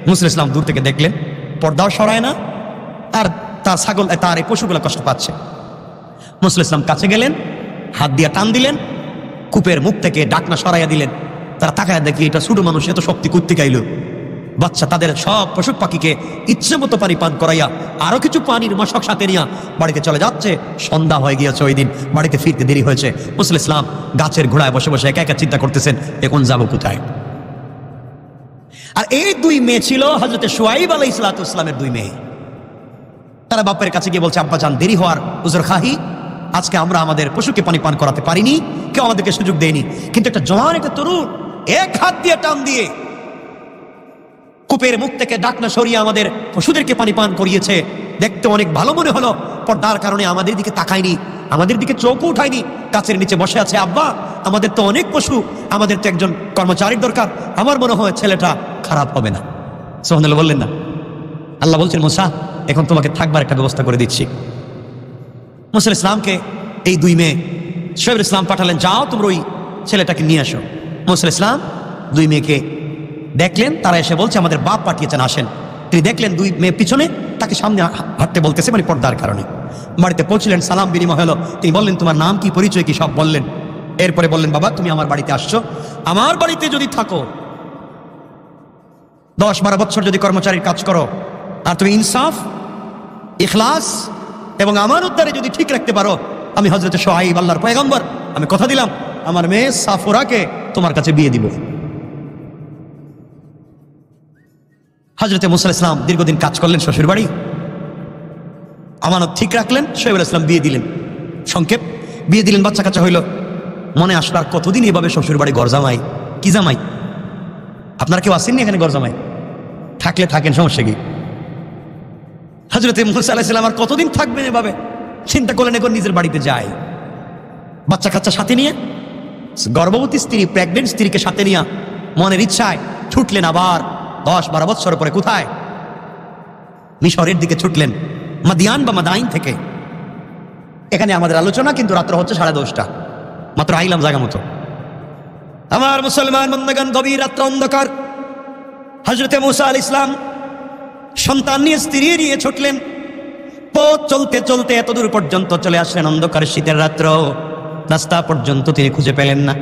মুসা ইসলাম দূর থেকে দেখলেন, পর্দাও সরায় না, আর তার ছাগল, তার এই পশুগুলো কষ্ট পাচ্ছে। মুসা ইসলাম কাছে গেলেন, হাত দিয়ে টান দিলেন, কূপের মুখ থেকে ডাকনা সরাইয়া দিলেন। তারা তাকায় দেখি এটা ছোট মানুষ, এত শক্তি করতে গাইল। বাচ্চা তাদের সব পশু পাখিকে ইচ্ছে মতো পানি পান করাইয়া আরো কিছু পানির মশক সাথে নিয়ে বাড়িতে চলে যাচ্ছে। সন্ধ্যা হয়ে গিয়েছে, ওই দিন বাড়িতে ফিরতে দেরি হয়েছে। মুসা ইসলাম গাছের ঘোড়ায় বসে বসে একা একা চিন্তা করতেছেন, এখন যাবো কোথায়? আর এই দুই মেয়ে ছিল হযরতে শুআইব আলাইহিস সালামের দুই মেয়ে। তারা বাপের কাছে গিয়ে বলছে, আব্বা জান দেরি হওয়ার উজর খাহি, আজকে আমরা আমাদের পশুকে পানি পান করাতে পারিনি, কেউ আমাদেরকে সুযোগ দেয়নি। কিন্তু একটা জওয়ান, একটা তরুণ এক হাত দিয়ে টান দিয়ে কূপের মুখ থেকে ডাকনা সরিয়ে আমাদের পশুদেরকে পানি পান করিয়েছে। দেখতে অনেক ভালো মনে হলো, পর্দার কারণে আমাদের দিকে তাকায়নি, আমাদের দিকে চোখও উঠায়নি, গাছের নিচে বসে আছে। আব্বা, আমাদের তো অনেক পশু, আমাদের তো একজন কর্মচারীর দরকার, আমার মনে হয় ছেলেটা খারাপ হবে না। সুবহানাল্লাহ বললেন না? আল্লাহ বলছেন, মুসা এখন তোমাকে থাকবার একটা ব্যবস্থা করে দিচ্ছি। মুসা ইসলামকে এই দুই মেয়ে শুআইব ইসলাম পাঠালেন, যাও তোমরা ওই ছেলেটাকে নিয়ে আসো। মুসা ইসলাম দুই মেয়েকে দেখলেন, তারা এসে বলছে আমাদের বাপ পাঠিয়েছেন, আসেন। তিনি দেখলেন দুই মেয়ে পিছনে, তাকে সামনে হাঁটতে বলতেছে, মানে পর্দার কারণে। বাড়িতে পৌঁছলেন, সালাম বিনিময় হলো। তিনি বললেন, তোমার নাম কি, পরিচয় কি, সব বললেন। এরপরে বললেন, বাবা তুমি আমার বাড়িতে আসছো, আমার বাড়িতে যদি থাকো 10-12 বছর যদি কর্মচারীর কাজ করো, আর তুমি ইনসাফ, ইখলাস এবং আমার উদ্ধারে যদি ঠিক রাখতে পারো, আমি হযরত শুআইব আল্লাহর পয়গম্বর, আমি কথা দিলাম আমার মেয়ে সাফুরাকে তোমার কাছে বিয়ে দিব। হযরত মুসা ইসলাম দীর্ঘদিন কাজ করলেন শ্বশুর বাড়ি, আমানত ঠিক রাখলেন, শুআইব ইসলাম বিয়ে দিলেন। সংক্ষেপ, বিয়ে দিলেন, বাচ্চা কাচ্চা হইল। মনে আসলো আর কতদিন এভাবে শ্বশুর বাড়ি ঘর জামাই, কি জামাই? আপনারা কেউ আসেননি এখানে ঘর জামাই? থাকলে থাকেন, সমস্যা কি? হযরত মুসা আলাইহিস সালাম আর কতদিন থাকবেন এভাবে? চিন্তা করলেন এখন নিজের বাড়িতে যায়, বাচ্চা কাচ্চা সাথে নিয়ে, গর্ভবতী স্ত্রী, প্রেগনেন্ট স্ত্রীকে সাথে নিয়ে মনের ইচ্ছায় ছুটলেন আবার 10-12 বছর পরে। কোথায়? মিশরের দিকে ছুটলেন, মাদিয়ান বা মাদাইন থেকে। এখানে আমাদের আলোচনা, কিন্তু রাত্র হচ্ছে 10:30, মাত্র আইলাম জায়গা মতো। আমার মুসলমান বন্ধুগণ, গভীর রাত্র, অন্ধকার। হযরত মুসা আলাইহিস সালাম সন্তান নিয়ে, স্ত্রী নিয়ে ছুটলেন। পথ চলতে চলতে এত দূর পর্যন্ত চলে আসলেন, অন্ধকার শীতের রাত্র, রাস্তা পর্যন্ত তিনি খুঁজে পেলেন না।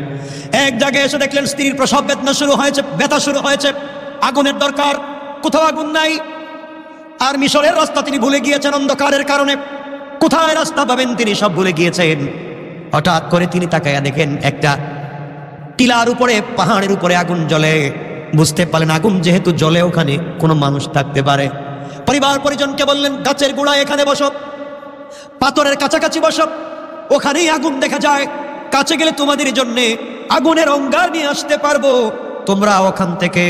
এক জায়গায় এসে দেখলেন স্ত্রীর প্রসব বেদনা শুরু হয়েছে, ব্যথা শুরু হয়েছে, আগুনের দরকার, কোথাও আগুন নাই। আর মিশরের রাস্তা তিনি ভুলে গিয়েছেন অন্ধকারের কারণে। কোথায় রাস্তা পাবেন তিনি সব ভুলে গিয়েছেন। হঠাৎ করে তিনি তাকাইয়া দেখেন একটা টিলার উপরে, পাহাড়ের উপরে আগুন জ্বলে। বুঝতে পারলেন আগুন যেহেতু জ্বলে ওখানে কোনো মানুষ থাকতে পারে। পরিবার পরিজনকে বললেন, গাছের গোড়ায় এখানে বসো, পাথরের কাছাকাছি বসো, ওখানেই আগুন দেখা যায়, কাছে গেলে তোমাদের জন্য আগুনের অঙ্গার নিয়ে আসতে পারবো। তোমরা ওখান থেকে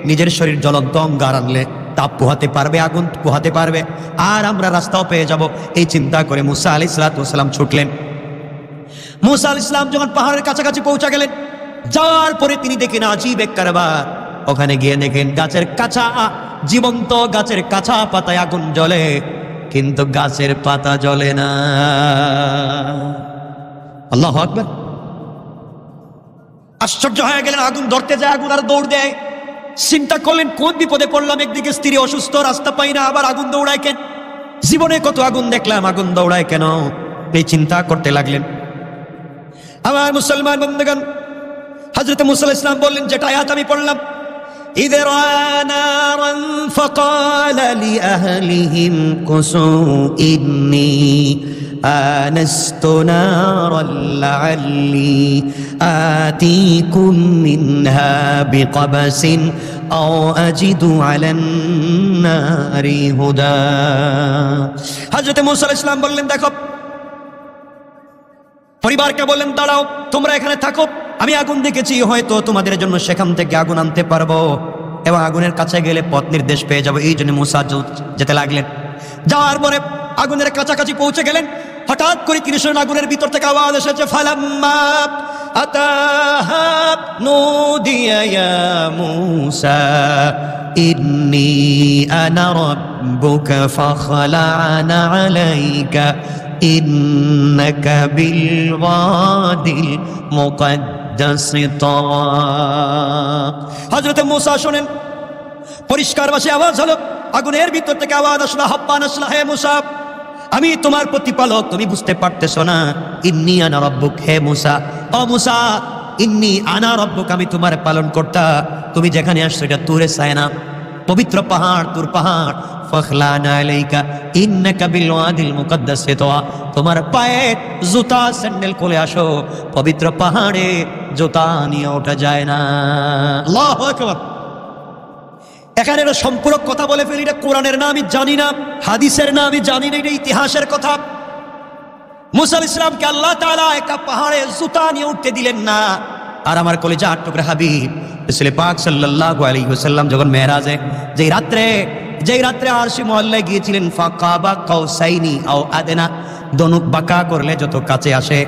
নিজের শরীর জ্বলন্ত অঙ্গার আনলে তাপ পোহাতে পারবে, আগুন পোহাতে পারবে, আর আমরা রাস্তাও পেয়ে যাব। এই চিন্তা করে মুসা আলাইহিস সালাতু ওয়াস সালাম ছুটলেন। মুসা আলাইহিস সালাম যখন পাহাড়ের কাছাকাছি পৌঁছে গেলেন, যাওয়ার পরে তিনি দেখেন আজীব এক কারবার। ওখানে গিয়ে দেখেন গাছের কাঁচা, জীবন্ত গাছের কাঁচা পাতায় আগুন জ্বলে, কিন্তু গাছের পাতা জ্বলে না। আল্লাহু আকবার। আশ্চর্য হয়ে গেলেন, আগুন ধরতে যায়, আগুন আর দৌড় দেয়। চিন্তা করলেন কোন বিপদে পড়লাম, একদিকে স্ত্রী অসুস্থ, রাস্তা পাই না, আবার আগুন দৌড়ায় কেন? জীবনে কত আগুন দেখলাম, আগুন দৌড়ায় কেন? এই চিন্তা করতে লাগলেন। আমার মুসলমান বন্ধুগণ, হযরত মুসা আলাইহিস সালাম বললেন, যেটা আয়াত আমি পড়লাম, إذ رأى نارا فقال لأهلهم كثوا إني آنست نارا لعلي آتيكم منها بقبس أو أجد على النار هدى। হযরত মুসা আলাইহিস সালাম বললেন, দেখো, পরিবারকে বললেন, দাঁড়াও, তোমরা এখানে থাকো, আমি আগুন দেখেছি, হয়তো তোমাদের জন্য সেখান থেকে আগুন আনতে পারবো এবং আগুনের কাছে গেলে পথ নির্দেশ পেয়ে যাবো। এই জন্য মুসা যেতে লাগলেন। যাওয়ার পরে আগুনের কাছাকাছি পৌঁছে গেলেন। হঠাৎ করে তিনি শুনলেন আগুনের ভিতর থেকে আওয়াজ এসেছে, ফালাম্মা আতাহা নুদিয়া ইয়া মুসা ইন্নী আনা রাব্বুকা ফাখলা'না আলাইকা ইন্নাকা বিল ওয়াদিল মুকদ্দাস তুওয়া। হযরত মুসা শুনেন, পরিষ্কার ভাষায় আওয়াজ হলো, আগুনের ভিতর থেকে আওয়াজ আসলো, আহ্বান আসলো, হে মুসা, আমি তোমার প্রতিপালক, তুমি বুঝতে পারতেছো না? ইন্নী আনা রাব্বুক, হে মুসা, ও মুসা, ইন্নী আনা রাব্বুক, আমি তোমার পালন কর্তা। তুমি যেখানে আসছো এটা তুরে সায়না, পবিত্র পাহাড়, তুর পাহাড়। ফাখলা'না আলাইকা ইন্নাকা বিল ওয়াদিল মুকদ্দাস তুওয়া, তোমার পায়ে জুতা স্যান্ডেল খুলে আসো, পবিত্র পাহাড়ে জুতা নিয়ে ওঠা যায় না। আল্লাহু আকবার। এখানে একটা সম্পূরক কথা বলে ফেলি, এটা কোরআনের না আমি জানি না, হাদিসের না আমি জানি না, এটা ইতিহাসের কথা। মুসা আলাইহিস সালামকে আল্লাহ তাআলা একটা পাহাড়ে জুতা নিয়ে উঠতে দিলেন না। আর আমার কলিজার টুকরা হাবিব রাসূল পাক সাল্লাল্লাহু আলাইহি ওয়াসাল্লাম যখন মেরাজে যেই রাত্রে আরশে মুআল্লায় গিয়েছিলেন, ফাকাবা কাউসাইনি আও আদনা, দনুক বাঁকা করলে যত কাছে আসে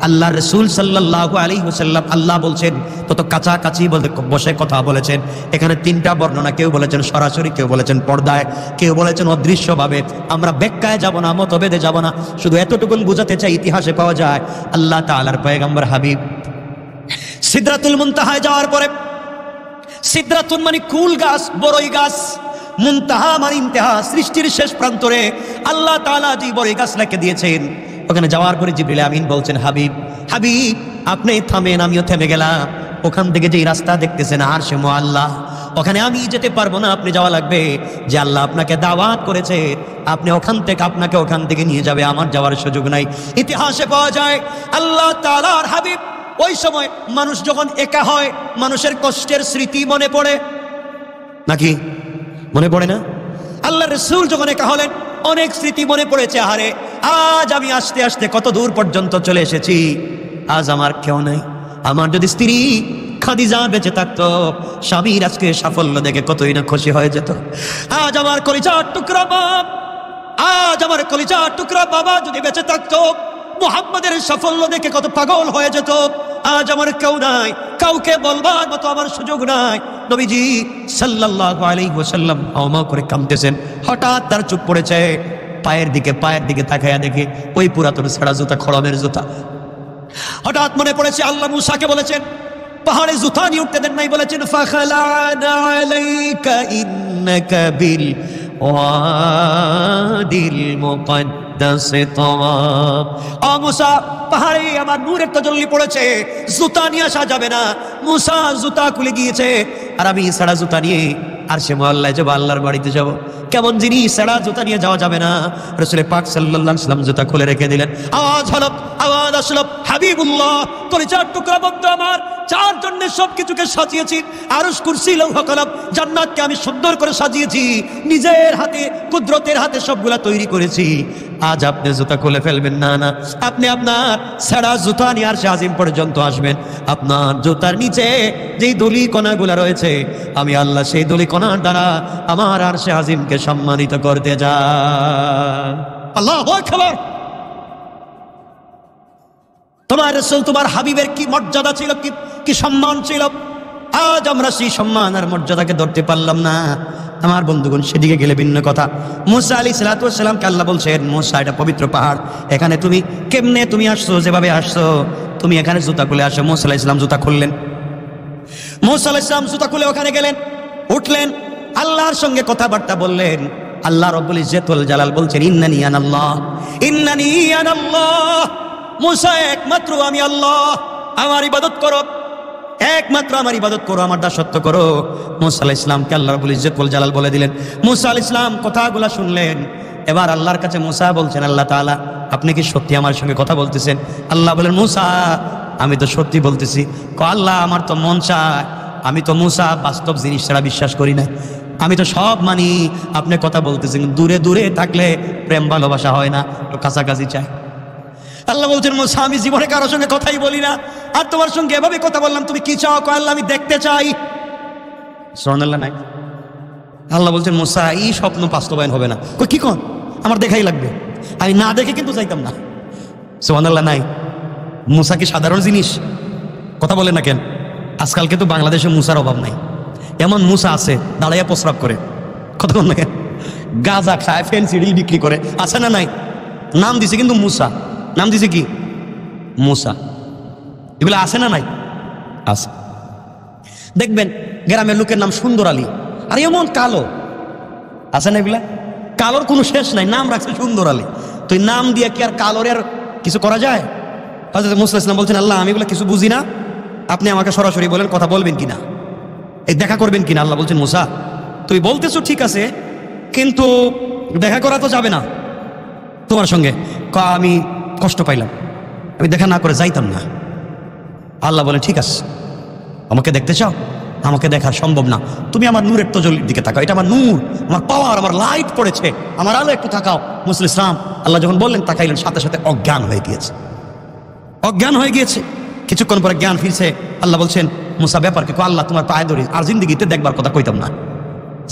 আল্লাহ রাসূল সাল্লাল্লাহু আলাইহি ওয়াসাল্লাম, আল্লাহ বলছেন তত কাছাকাছি বলতে বসে কথা বলেছেন। এখানে তিনটা বর্ণনা, কেউ বলেছেন সরাসরি, কেউ বলেছেন পর্দায়, কেউ বলেছেন অদৃশ্যভাবে। আমরা ব্যাখ্যায় যাব না, মতভেদে যাব না, শুধু এতটুকু বুঝাতে চাই, ইতিহাসে পাওয়া যায় আল্লাহ তাআলার পয়গম্বর হাবিব সিদরাতুল মুনতাহায় যাওয়ার পরে, সিদরাতুন মানে কুল গাছ, বড়ই গাছ, মুনতাহা মানে ইন্তেহা, সৃষ্টির শেষ প্রান্তরে আল্লাহ তাআলা যে বড়ই গাছ রেখে দিয়েছেন। ওখানে যাওয়ার পরে জিবরিল আমিন বলছেন, হাবিব হাবিব আপনি থামেন, আমিও থেমে গেলাম। ওখান থেকে যেই রাস্তা দেখতেছেন আরশে মুআল্লা, ওখানে আমি যেতে পারবো না, আপনি যাওয়া লাগবে। যে আল্লাহ আপনাকে দাওয়াত করেছে, আপনি আপনাকে ওখান থেকে নিয়ে যাবে, আমার যাওয়ার সুযোগ নাই। ইতিহাসে পাওয়া যায় আল্লাহ তাআলার হাবিব ওই সময়, মানুষ যখন একা হয় মানুষের কষ্টের স্মৃতি মনে পড়ে নাকি? মনে পড়ে না? আল্লাহ রাসূল যখন একা হলেন অনেক স্মৃতি মনে পড়েছে। আরে আজ আমি আস্তে আস্তে কত দূর পর্যন্ত চলে এসেছি, আজ আমার কেউ নাই। আমার যদি স্ত্রী খাদিজা বেঁচে থাকতো, স্বামীর আজকে সাফল্য দেখে কতই না খুশি হয়ে যেত। আজ আমার কলিজার টুকরা বাবা যদি বেঁচে থাকতো, মুহাম্মাদের সাফল্য দেখে কত পাগল হয়ে যেত। আজ আমার কেউ নাই, কাউকে বলবার মতো আমার সুযোগ নাই। নবীজি সাল্লাল্লাহু আলাইহি ওয়াসাল্লাম হাওমা করে কাঁদতেছেন। হঠাৎ তার চুপ পড়েছে, পায়ের দিকে তাকায়া দেখে ওই পুরাতন ছাড়া জুতা, খড়মের জুতা। হঠাৎ মনে পড়েছে আল্লাহ মুসাকে বলেছেন পাহাড়ে জুতা নিয়ে উঠতে দেন নাই, বলেছেন ফাখলা'না আলাইকা ইন্নাকা বিল ওয়াদিল মুকদ্দাস তুওয়া। ও মুসা, পাহাড়ে আমার নূরের তাজাল্লি পড়েছে, জুতা নিয়ে আসা যাবে না। মুসা জুতা খুলে গিয়েছে, আর আমি সারা জুতা নিয়ে আর সে মহল্লায় যাবো, আল্লাহর বাড়িতে যাব। কেমন জিনিস, সেরা জুতা নিয়ে যাওয়া যাবে না। রাসূল পাক সাল্লাল্লাহু আলাইহি ওয়াসাল্লাম জুতা খুলে রেখে দিলেন। আওয়াজ হলো, আওয়াজ আসলো, হাবিবুল্লাহ কলিজার টুকরা বন্ধু আমার, যার জন্য সবকিছুকে সাজিয়েছি, আরশ কুরসি লৌহ কলম জান্নাতকে আমি সুন্দর করে সাজিয়েছি, নিজের হাতে কুদরতের হাতে সবগুলা তৈরি করেছি। আজ আপনি জুতা খুলে ফেলবেন না, না, আপনি আপনার সেরা জুতা নিয়ে আরশে আজিম পর্যন্ত আসবেন। আপনার জুতার নিচে যেই ধুলি কণাগুলা রয়েছে, আমি আল্লাহ সেই ধুলি কণার দ্বারা আমার আরশে আজিমকে সম্মানিত করতে যাই। আল্লাহু আকবার। তোমার রাসূল, তোমার হাবিবের কি মর্যাদা ছিল, কি সম্মান ছিল। আজ আমরা সেই সম্মান আর মর্যাদাকে ধরতে পারলাম না। আমার বন্ধুগণ, সেদিকে গেলে ভিন্ন কথা। মুসা আলাইহিস সালাতু ওয়াস সালামকে আল্লাহ বলছেন, মুসা এটা পবিত্র পাহাড়, এখানে তুমি কেমনে তুমি আসছো, যেভাবে আসছো তুমি এখানে জুতা খুলে আসো। মুসা আলাইহিস সালাম জুতা খুললেন। মুসা আলাইহিস সালাম জুতা খুলে ওখানে গেলেন, উঠলেন, আল্লাহর সঙ্গে কথাবার্তা বললেন। আল্লাহ রাব্বুল ইজ্জতুল জালাল বলছেন, ইন্নানি আনাল্লাহ, ইন্নানি আনাল্লাহ। মুসা, একমাত্র আমি আল্লাহ, আমার ইবাদত করো, একমাত্র আমার ইবাদত করো, আমার দাসত্ব করো। মুসা আলাইহিস সালামকে আল্লাহ রাব্বুল ইজ্জতুল জালাল বলে দিলেন। মুসা আলাইহিস সালাম কথাগুলো শুনলেন। এবার আল্লাহর কাছে মুসা বলছেন, আল্লাহ তাআলা আপনি কি সত্যি আমার সঙ্গে কথা বলতেছেন? আল্লাহ বলেন, মুসা আমি তো সত্যি বলতেছি। আল্লাহ আমার তো মন চায়, আমি তো মুসা বাস্তব জিনিস ছাড়া বিশ্বাস করি না, আমি তো সব মানি। আপনি কথা বলতেছেন, দূরে দূরে থাকলে প্রেম ভালোবাসা হয় না, তো কাছাকাছি চাই। আল্লাহ বলছেন, মুসা আমি জীবনে কারোর সঙ্গে কথাই বলি না, আর তোমার সঙ্গে এভাবে কথা বললাম, তুমি কি চাও? আল্লাহ আমি দেখতে চাই। সুবহানাল্লাহ নাই? আল্লাহ বলছেন, মুসা এই স্বপ্ন বাস্তবায়ন হবে না। কি কোন? আমার দেখাই লাগবে, আমি না দেখে কিন্তু যাইতাম না। সুবহানাল্লাহ নাই? মুসা কি সাধারণ জিনিস? কথা বলে না কেন? আজকালকে তো বাংলাদেশে মুসার অভাব নাই। এমন মুসা আছে দাঁড়াইয়া প্রস্রাব করে, কথা বল না কেন? গাঁজা খায়, ফেন্সিডিল বিক্রি করে, আছে না নাই? নাম দিছে কিন্তু মুসা, নাম দিছে কি? মুসা। এগুলো আছে না নাই? আছে। দেখবেন গ্রামের লোকের নাম সুন্দর আলী, আর এমন কালো, আছে না? এগুলা কালোর কোনো শেষ নাই, নাম রাখছে সুন্দর আলী। তো এই নাম দিয়ে কি আর কালোর আর কিছু করা যায়? হযরত মুসা আলাইহিস সালাম বলছেন, আল্লাহ আমি এগুলো কিছু বুঝি না, আপনি আমাকে সরাসরি বলেন, কথা বলবেন কিনা, এই দেখা করবেন কিনা। আল্লাহ বলছেন, মুসা তুই বলতেছো ঠিক আছে, কিন্তু দেখা করা তো যাবে না তোমার সঙ্গে। আমি কষ্ট পাইলাম, আমি দেখা না করে যাইতাম না। আল্লাহ বলেন, ঠিক আছে, আমাকে দেখতে চাও? আমাকে দেখা সম্ভব না, তুমি আমার নূরের তজলির দিকে তাকাও, এটা আমার নূর, আমার পাওয়ার, আমার লাইট পড়েছে, আমার আলো একটু তাকাও। মুসা আলাইহিস সালাম আল্লাহ যখন বললেন, তাকাইলেন, সাথে সাথে অজ্ঞান হয়ে গিয়েছে, অজ্ঞান হয়ে গিয়েছে। কিছুক্ষণ পরে জ্ঞান ফিরছে। আল্লাহ বলছেন, মুসা ব্যাপার কি? আল্লাহ তোমার পায়ে ধরি, আর জিন্দেগিতে দেখবার কথা কইতাম না।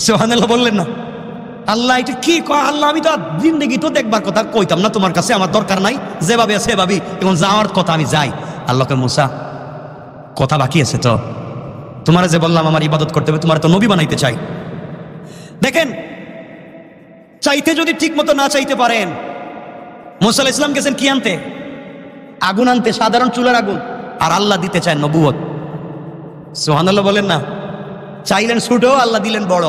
সুবহানাল্লাহ বললেন না? আল্লাহ এটা কি কয়? আল্লাহ আমি তো জিন্দেগি তো দেখবার কথা কইতাম না, তোমার কাছে আমার দরকার নাই, যেভাবে আছে সেভাবেই, এবং যাওয়ার কথা আমি যাই। আল্লাহকে, মুসা কথা বাকি আছে তো, তোমার যে বললাম আমার ইবাদত করতে হবে, তোমার তো নবী বানাইতে চাই। দেখেন, চাইতে যদি ঠিক মতো না চাইতে পারেন, মুসা আলাইহিস সালাম গেছেন কি আনতে? আগুন আনতে, সাধারণ চুলার আগুন। আর আল্লাহ দিতে চায় নবুয়ত। সুবহানাল্লাহ বলেন না? চাইলেন ছোট, আল্লাহ দিলেন বড়।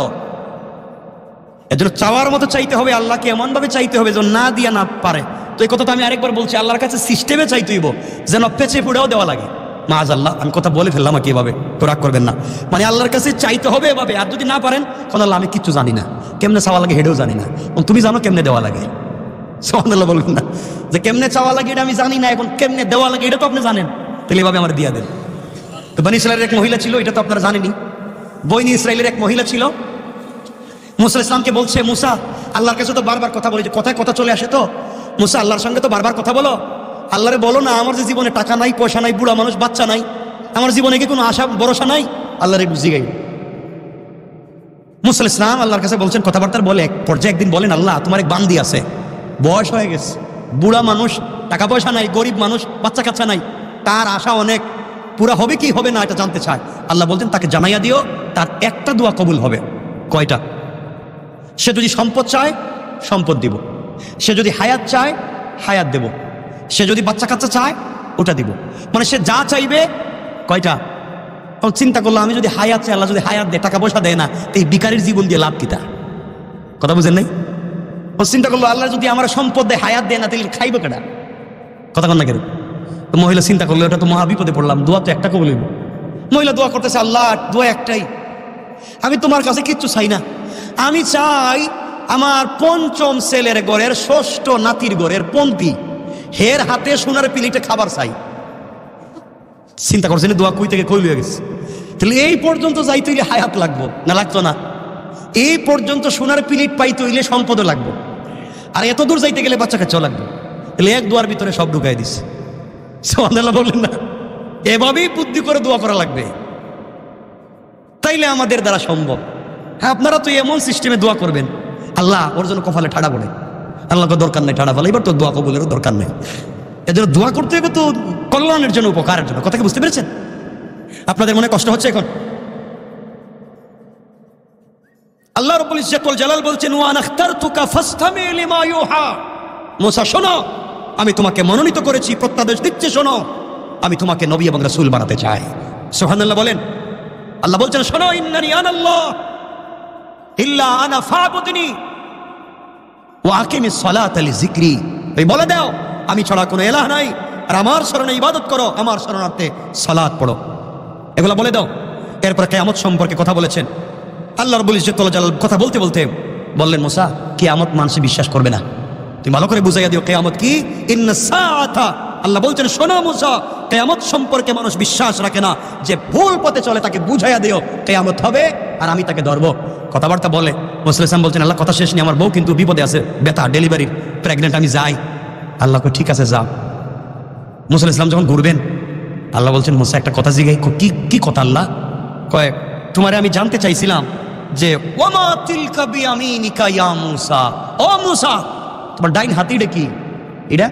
এজন্য চাওয়ার মতো চাইতে হবে, আল্লাহকে এমন ভাবে চাইতে হবে যেন না দিয়া না পারে। তো এই কথাটা আমি আরেকবার বলছি, আল্লাহর কাছে সিস্টেমে চাইতে হইব, যেন পেঁচে পুড়েও দেওয়া লাগে। মাআযাল্লাহ, আমি কথা বলে ফেললাম কি এভাবে, তো রাগ করবেন না। মানে আল্লাহর কাছে চাইতে হবে এভাবে, আর যদি না পারেন, কারণ আল্লাহ আমি কিচ্ছু জানি না, কেমনে চাওয়া লাগে হেডেও জানি না, তুমি জানো কেমনে দেওয়া লাগে। সুবহানাল্লাহ বলবেন না? যে কেমনে চাওয়া লাগে এটা আমি জানি না, এখন কেমনে দেওয়া লাগে এটা তো আপনি জানেন, তাহলে এভাবে আমার দিয়া দেন। তো বনী ইসরাইলের এক মহিলা ছিল, এটা তো আপনারা জানেনই। বনী ইসরাইলের এক মহিলা ছিল, মুসা আলাইহিস সালামকে বলছে, মুসা আল্লাহর কাছে তো বারবার কথা বলি, যে কথায় কথা চলে আসে, তো মুসা আল্লাহর সঙ্গে তো বারবার কথা বলো, আল্লাহরে বলো না আমার যে জীবনে টাকা নাই, পয়সা নাই, বুড়া মানুষ, বাচ্চা নাই, আমার জীবনে কি কোনো আশা ভরসা নাই? আল্লাহরে বুঝি গাই। মুসা আলাইহিস সালাম আল্লাহর কাছে বলছেন, কথাবার্তার বলে এক পর্যায়ে একদিন বলেন, আল্লাহ তোমার এক বান্দি আছে, বয়স হয়ে গেছে, বুড়া মানুষ, টাকা পয়সা নাই, গরিব মানুষ, বাচ্চা কাচ্চা নাই, তার আশা অনেক, পুরা হবে কি হবে না এটা জানতে চায়। আল্লাহ বলতেন, তাকে জানাইয়া দিও তার একটা দোয়া কবুল হবে। কয়টা? সে যদি সম্পদ চায় সম্পদ দিব, সে যদি হায়াত চায় হায়াত দেব, সে যদি বাচ্চা কাচ্চা চায় ওটা দিব। মানে সে যা চাইবে। কয়টা? তখন চিন্তা করলো, আমি যদি হায়াত চাই, আল্লাহ যদি হায়াত দেয়, টাকা পয়সা দেয় না, তো এই বিকারীর জীবন দিয়ে লাভ কিতা? কথা বুঝেন নাই? ও চিন্তা করলো, আল্লাহ যদি আমার সম্পদ দেয়, হায়াত দেয় না, তাহলে খাইবে কেডা? কথা কন না কেন? তো মহিলা চিন্তা করলো, এটা তো মহা বিপদে পড়লাম, দোয়া তো একটা কবুল হইব। মহিলা দোয়া করতেছে, আল্লাহ দোয়া একটাই, আমি তোমার কাছে কিচ্ছু চাই না, আমি চাই আমার পঞ্চম ছেলের ঘরের ষষ্ঠ নাতির ঘরের পন্থী হের হাতে সোনার পিলিটে খাবার চাই। চিন্তা করছেন দোয়া কই থেকে কই লয়ে গেছে। তাহলে এই পর্যন্ত যাইতে হইলে হায়াত লাগবো না, লাগতো না? এই পর্যন্ত সোনার পিলিট পাইতে হইলে সম্পদও লাগবো, আর এত দূর যাইতে গেলে বাচ্চা কাচ্চাও লাগবে। তাহলে এক দোয়ার ভিতরে সব ঢুকাই দিছে। সুবহানাল্লাহ বললেন না? এভাবেই বুদ্ধি করে দোয়া করা লাগবে, তাইলে আমাদের দ্বারা সম্ভব। হ্যাঁ, আপনারা তো এমন সিস্টেমে দোয়া করবেন, আল্লাহ ওর জন্য কপালে ঠাড়া পড়ে, আল্লাহকে দরকার নেই ঠাড়া বলে, এবার তো দোয়া কবুলেরও দরকার নেই। এজন্য দোয়া করতে হবে তো কল্যাণের জন্য, উপকারের জন্য। কথা কি বুঝতে পেরেছেন? আপনাদের মনে কষ্ট হচ্ছে এখন? আল্লাহ রাব্বুল ইজ্জাতুল জালাল বলছেন, ওয়া আনা আখতারতুকা ফাসতামি লিমা ইউহা। মুসা শোনো, আমি তোমাকে মনোনীত করেছি, প্রত্যাদেশ দিচ্ছি, শোনো, আমি তোমাকে নবী এবং রাসূল বানাতে চাই। সুবহানাল্লাহ বলেন। আল্লাহ বলছেন, শোনো, ইন্নানি আনাল্লাহ ইল্লা আনা ফাবুদনি ওয়া আকিমিস সালাতা লিযিকরি। এই বলে দাও, আমি ছাড়া কোনো ইলাহ নাই, আর আমার শরণে ইবাদত করো, আমার শরণার্থে সালাত পড়ো। এগুলো বলে দাও। এরপর কিয়ামত সম্পর্কে কথা বলেছেন আল্লাহ রাব্বুল ইজ্জাতুল জালাল। কথা বলতে বলতে বললেন, মুসা, কিয়ামত মানুষ বিশ্বাস করবে না, তুমি ভালো করে বুঝাইয়া দিও কিয়ামত কি। ইন্নাস সাআতা, আল্লাহ বলছেন, শোনো মুসা, কিয়ামত সম্পর্কে মানুষ বিশ্বাস রাখে না, যে ভুল পথে চলে তাকে বুঝাইয়া দিও কিয়ামত হবে আর আমি তাকে ধরবো। কথাবার্তা বলে মুসা ইসলাম বলছেন, আল্লাহ কথা শেষ নেই, আমার বউ কিন্তু বিপদে আছে, ব্যথা, ডেলিভারি, প্রেগনেন্ট, আমি যাই। আল্লাহ কই, ঠিক আছে যাও। মুসা ইসলাম যখন ঘুরবেন, আল্লাহ বলছেন, মুসা একটা কথা জিগাই। কি কথা আল্লাহ? কয়, তোমারে আমি জানতে চাইছিলাম যে ওয়ামা তিলকা বিয়ামিনিকা ইয়া মুসা, ও মুসা, তোমার ডাইন হাতিটা কি? এটা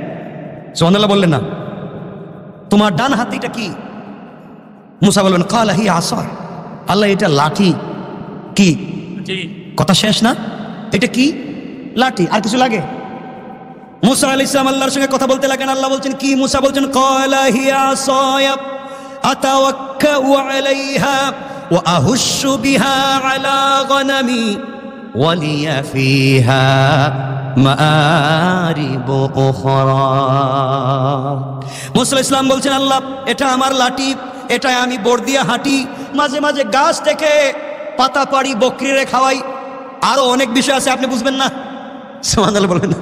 সুবহানাল্লাহ বললেন না? তোমার ডান হাতিটা কি? মুসা বলবেন, কালা হি আসা। আল্লাহ, এটা লাঠি। কি? কথা শেষ না? এটা কি? লাঠি। আর কিছু লাগে? মুসা আলাইহিস সালাম আল্লাহর সঙ্গে কথা বলতে লাগেন। আল্লাহ বলছেন কি? মুসা বলছেন, কালা হি আসায়া আতাওয়াক্কাউ আলাইহা ওয়া আহুশু বিহা আলা গনামি ওয়া লিয়া ফিহা মাআরিবু উখরা। মুসা ইসলাম বলছেন, আল্লাহ, এটা আমার লাঠি, এটা আমি বোর দিয়ে হাঁটি, মাঝে মাঝে গাছ থেকে পাতা পাড়ি, বকরিরে খাওয়াই, আরো অনেক বিষয় আছে, আপনি বুঝবেন না। সুবহানাল্লাহ বলবেন না?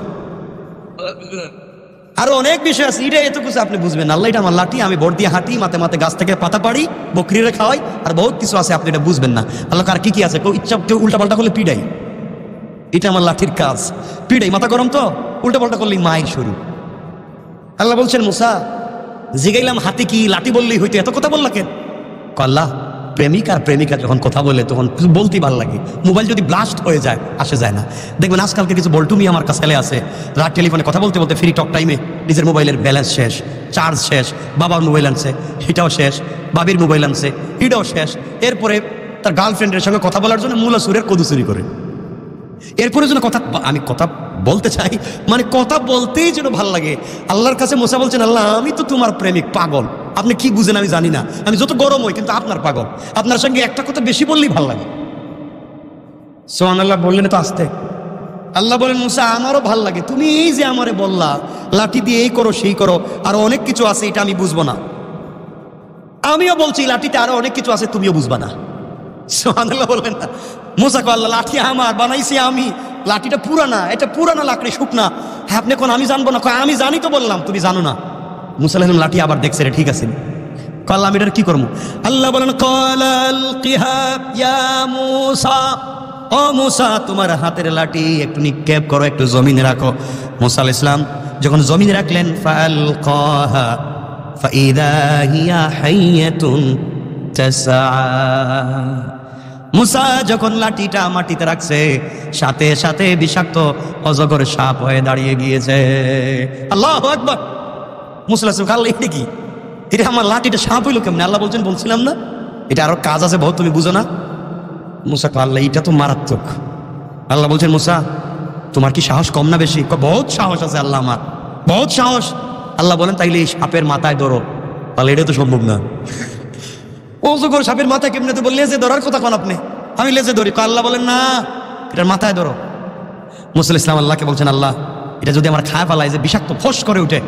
আরো অনেক বিষয় আছে, এটা এত কিছু আপনি বুঝবেন। আল্লাহ, এটা আমার লাঠি, আমি বোর দিয়ে হাঁটি, মাথে মাথে গাছ থেকে পাতা পাড়ি, বকরিরে খাওয়াই, আর বহুত কিছু আছে, আপনি এটা বুঝবেন না। আল্লাহ, আর কি কি আছে? ইচ্ছা কেউ উল্টা পাল্টা করলে পিডাই, এটা আমার লাঠির কাজ, পিডাই। মাথা গরম তো, উল্টা পাল্টা করলেই মায়ের শুরু। আল্লাহ বলছেন, মুসা, জিগাইলাম হাতি কি, লাঠি বললেই হইতো, এত কথা বললা কেন? আল্লাহ, প্রেমিক আর প্রেমিকা যখন কথা বলে তখন বলতেই ভালো লাগে। মোবাইল যদি ব্লাস্ট হয়ে যায়, আসে যায় না। দেখবেন আজকালকে কিছু বল্টুমি আমার কাছে আছে, রাত টেলিফোনে কথা বলতে বলতে ফ্রি টক টাইমে নিজের মোবাইলের ব্যালেন্স শেষ, চার্জ শেষ, বাবার মোবাইল আনছে, এটাও শেষ, বাবির মোবাইল আনছে, এটাও শেষ। এরপরে তার গার্লফ্রেন্ডের সঙ্গে কথা বলার জন্য মূলা সুরের কদু চুরি করে। এরপরে যেন কথা, আমি কথা বলতে চাই, মানে কথা বলতেই যেন ভাল লাগে। আল্লাহর কাছে মুসা বলছেন, আল্লাহ, আমি তো তোমার প্রেমিক, পাগল, আপনি কি বুঝেন আমি জানি না, আমি যত গরম হই কিন্তু আপনার পাগল, আপনার সঙ্গে একটা কথা বেশি বললেই ভাল লাগে। সুবহানাল্লাহ বললেন তো আস্তে। আল্লাহ বলেন, মুসা, আমারও ভাল লাগে, তুমি এই যে আমারে বললা লাঠি দিয়ে এই করো সেই করো, আরো অনেক কিছু আছে, এটা আমি বুঝবো না। আমিও বলছি লাঠিতে আরো অনেক কিছু আছে, তুমিও বুঝবা না। সুবহানাল্লাহ বলবেন না? মুসা কয়, আল্লাহ, লাঠি আমার, বানাইছি আমি, লাঠিটা পুরানা, এটা পুরানা লাকড়ি, শুকনা। হ্যাঁ, আপনি কোন আমি জানবো না? কয়, আমি জানি তো বললাম, তুমি জানো না। মুসা আলাইহিস সালাম লাঠি আবার দেখছে, রে ঠিক আছে, কল্লা আমি এটার কি করবো? আল্লাহ বলেন, ক্বালা আলকিহা ইয়া মুসা, ও মুসা, তোমার হাতের লাঠি একটু নিক্ষেপ করো, একটু জমিনে রাখো। মুসা আলাইহিস সালাম যখন জমিনে রাখলেন, ফালকাহা ফাইদা হিয়া হাইয়াতুন তাসআ। মুসা যখন লাঠিটা মাটিতে রাখছে, সাথে সাথে বিষাক্ত অজগর সাপ হয়ে দাঁড়িয়ে গিয়েছে। আল্লাহু আকবার। মুসা আলাইহিস সালাম, আল্লাহ, এটা কি? এটা আমার লাঠিটা সাপ হইলো কেমনে? আল্লাহ বলছেন, বলছিলাম না এটা আরো কাজ আছে বহুত, তুমি বুঝো না? মুসা কয়, আল্লাহ, এটা তো মারাত্মক। আল্লাহ বলছেন, মুসা, তোমার কি সাহস কম না বেশি? বহুত সাহস আছে আল্লাহ, আমার বহুত সাহস। আল্লাহ বলেন, তাইলে এই সাপের মাথায় ধরো। তাহলে এটা তো সম্ভব না। অজগর সাপের মাথায় কেমনে? তো বললে লেজে ধরার কথা কোন আপনি? আমি লেজে ধরি। আল্লাহ বলেন, না, এটার মাথায় ধরো। মুসা আলাইহিস সালাম আল্লাহকে বলছেন, আল্লাহ, এটা যদি আমার খায় ফেলায়, যে বিষাক্ত ফস করে উঠে।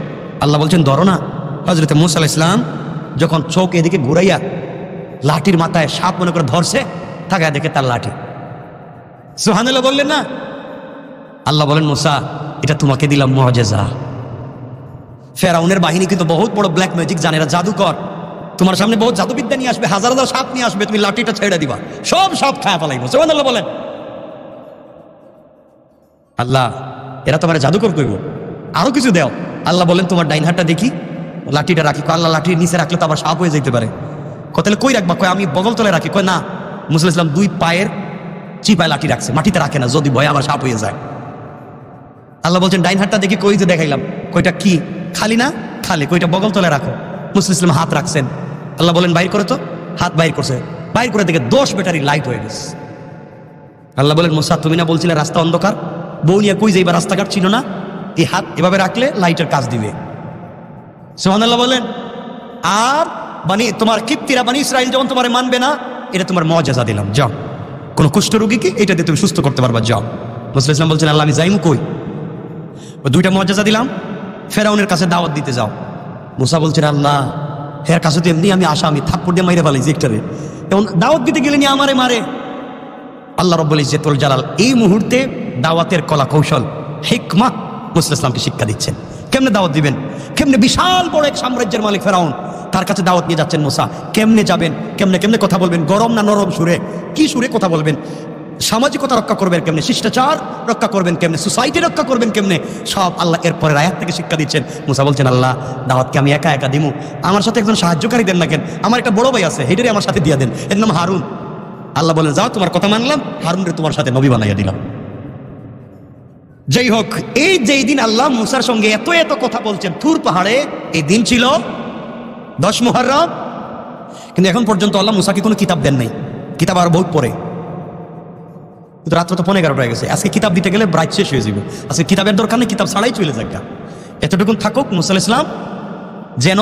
আল্লাহ বলছেন, ধরো না। হযরত মুসা আলাইহিস সালাম যখন চোখ এদিকে ঘুরাইয়া লাঠির মাথায় সাপ মনে করে ধরছে, তাকায় দেখে তার লাঠি। সুবহানাল্লাহ বললেন না? আল্লাহ বলেন মুসা এটা তোমাকে দিলাম মুআজিজা। ফেরাউনের বাহিনী কিন্তু বহুত বড় ব্ল্যাক ম্যাজিক জানে, এরা জাদুকর। তোমার সামনে বহুত জাদুবিদ্যা নিয়ে আসবে, হাজার হাজার সাপ নিয়ে আসবে, তুমি লাঠিটা ছেড়ে দিবা, সব সাপ খায় ফেলাইব। সুবহানাল্লাহ বলেন। আল্লাহ এরা তোমার জাদুকর কইব, আরো কিছু দেও। আল্লাহ বলেন তোমার ডাইন হাতটা দেখি, লাঠিটা রাখি। আল্লাহ লাঠির নিচে রাখলে তো আবার সাপ হয়ে যেতে পারে। তাহলে কই রাখবা? কয় আমি বগল তলে রাখি। কয় না, মুসা ইসলাম 2 পায়ের চিপায় লাঠি রাখছে, মাটিতে রাখে না, যদি ভয় আবার সাপ হয়ে যায়। আল্লাহ বলছেন ডাইন হাতটা দেখি। কই যে দেখাইলাম। কইটা কি? খালি না? খালি। কইটা বগল তলে রাখো। মুসা ইসলাম হাত রাখছেন। আল্লাহ বলেন বাইর করে তো। হাত বাইর করছে, বাইর করে দেখে 10 ব্যাটারি লাইট হয়ে গেছে। আল্লাহ বলেন মুসা তুমি না বলছিলে রাস্তা অন্ধকার, বউ নিয়ে কই যাইবা, রাস্তাঘাট ছিল না, এই হাত এভাবে রাখলে লাইটের কাজ দিবে। সুবহানাল্লাহ বলেন। আর তোমার কিপ্তিরা বানি ইসরাইল যখন তোমার মানবে না, এটা তোমার মুআজিজা দিলাম, যাও কোন কুষ্ঠ রোগীকে এটা দিয়ে তুমি সুস্থ করতে পারবা, যাও। মুসা ইসলাম বলছেন আল্লাহ আমি যাইমু কই? ও 2টা মুআজিজা দিলাম, ফেরাউনের কাছে দাওয়াত দিতে যাও। মুসা বলছেন আল্লাহ এর কাছে তো এমনি আমি আসামি, থাপ্পড় দিয়ে মাইরে ফেলাইছি একটারে, এখন দাওয়াত দিতে গেলে নিয়ে আমারে মারে। আল্লাহ রাব্বুল ইজ্জতুল জালাল এই মুহূর্তে দাওয়াতের কলা কৌশল হিকমা মুসা ইসলামকে শিক্ষা দিচ্ছেন। কেমনে দাওয়াত দিবেন, কেমনে বিশাল বড় এক সাম্রাজ্যের মালিক ফেরাউন, তার কাছে দাওয়াত নিয়ে যাচ্ছেন মুসা। কেমনে যাবেন, কেমনে কেমনে কথা বলবেন, গরম না নরম সুরে, কি সুরে কথা বলবেন, সামাজিকতা রক্ষা করবেন কেমনে, শিষ্টাচার রক্ষা করবেন কেমনে, সোসাইটি রক্ষা করবেন কেমনে, সব আল্লাহ এর পরের আয়াত থেকে শিক্ষা দিচ্ছেন। মুসা বলছেন আল্লাহ দাওয়াতকে আমি একা একা দিমু, আমার সাথে একজন সাহায্যকারী দেন না কেন, আমার একটা বড় ভাই আছে, হেডারে আমার সাথে দিয়ে দেন, এর নাম হারুন। আল্লাহ বলেন যাও তোমার কথা মানলাম, হারুনরে তোমার সাথে নবী বানাইয়া দিলাম। যাই হোক, এই যেই দিন আল্লাহ মুসার সঙ্গে এত এত কথা বলছেন তুর পাহাড়ে, এই দিন ছিল 10 মুহররম। কিন্তু এখন পর্যন্ত আল্লাহ মুসাকে কোনো কিতাব দেন নাই, কিতাব আর বহুত পরে। কিন্তু রাত্র তো 11:15 হয়ে গেছে, আজকে কিতাব দিতে গেলে রাত শেষ হয়ে যাবে। আজকে কিতাবের দরকার নেই, কিতাব ছাড়াই চলে যাক। এতটুকুন থাকুক মুসা আলাইহিস সালাম যেন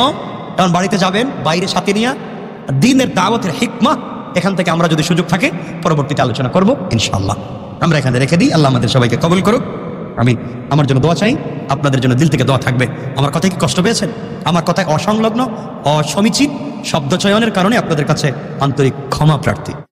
এখন বাড়িতে যাবেন, বাইরে সাথে নিয়ে দ্বীনের দাওয়াতের হিকমা এখান থেকে আমরা যদি সুযোগ থাকে পরবর্তীতে আলোচনা করব ইনশাআল্লাহ। আমরা এখানে রেখে দিই, আল্লাহ আমাদের সবাইকে কবুল করুক। আমি আমার জন্য দোয়া চাই, আপনাদের জন্য দিল থেকে দোয়া থাকবে। আমার কথায় কি কষ্ট পেয়েছেন? আমার কথায় অসংলগ্ন অসমীচীন শব্দচয়নের কারণে আপনাদের কাছে আন্তরিক ক্ষমা প্রার্থী।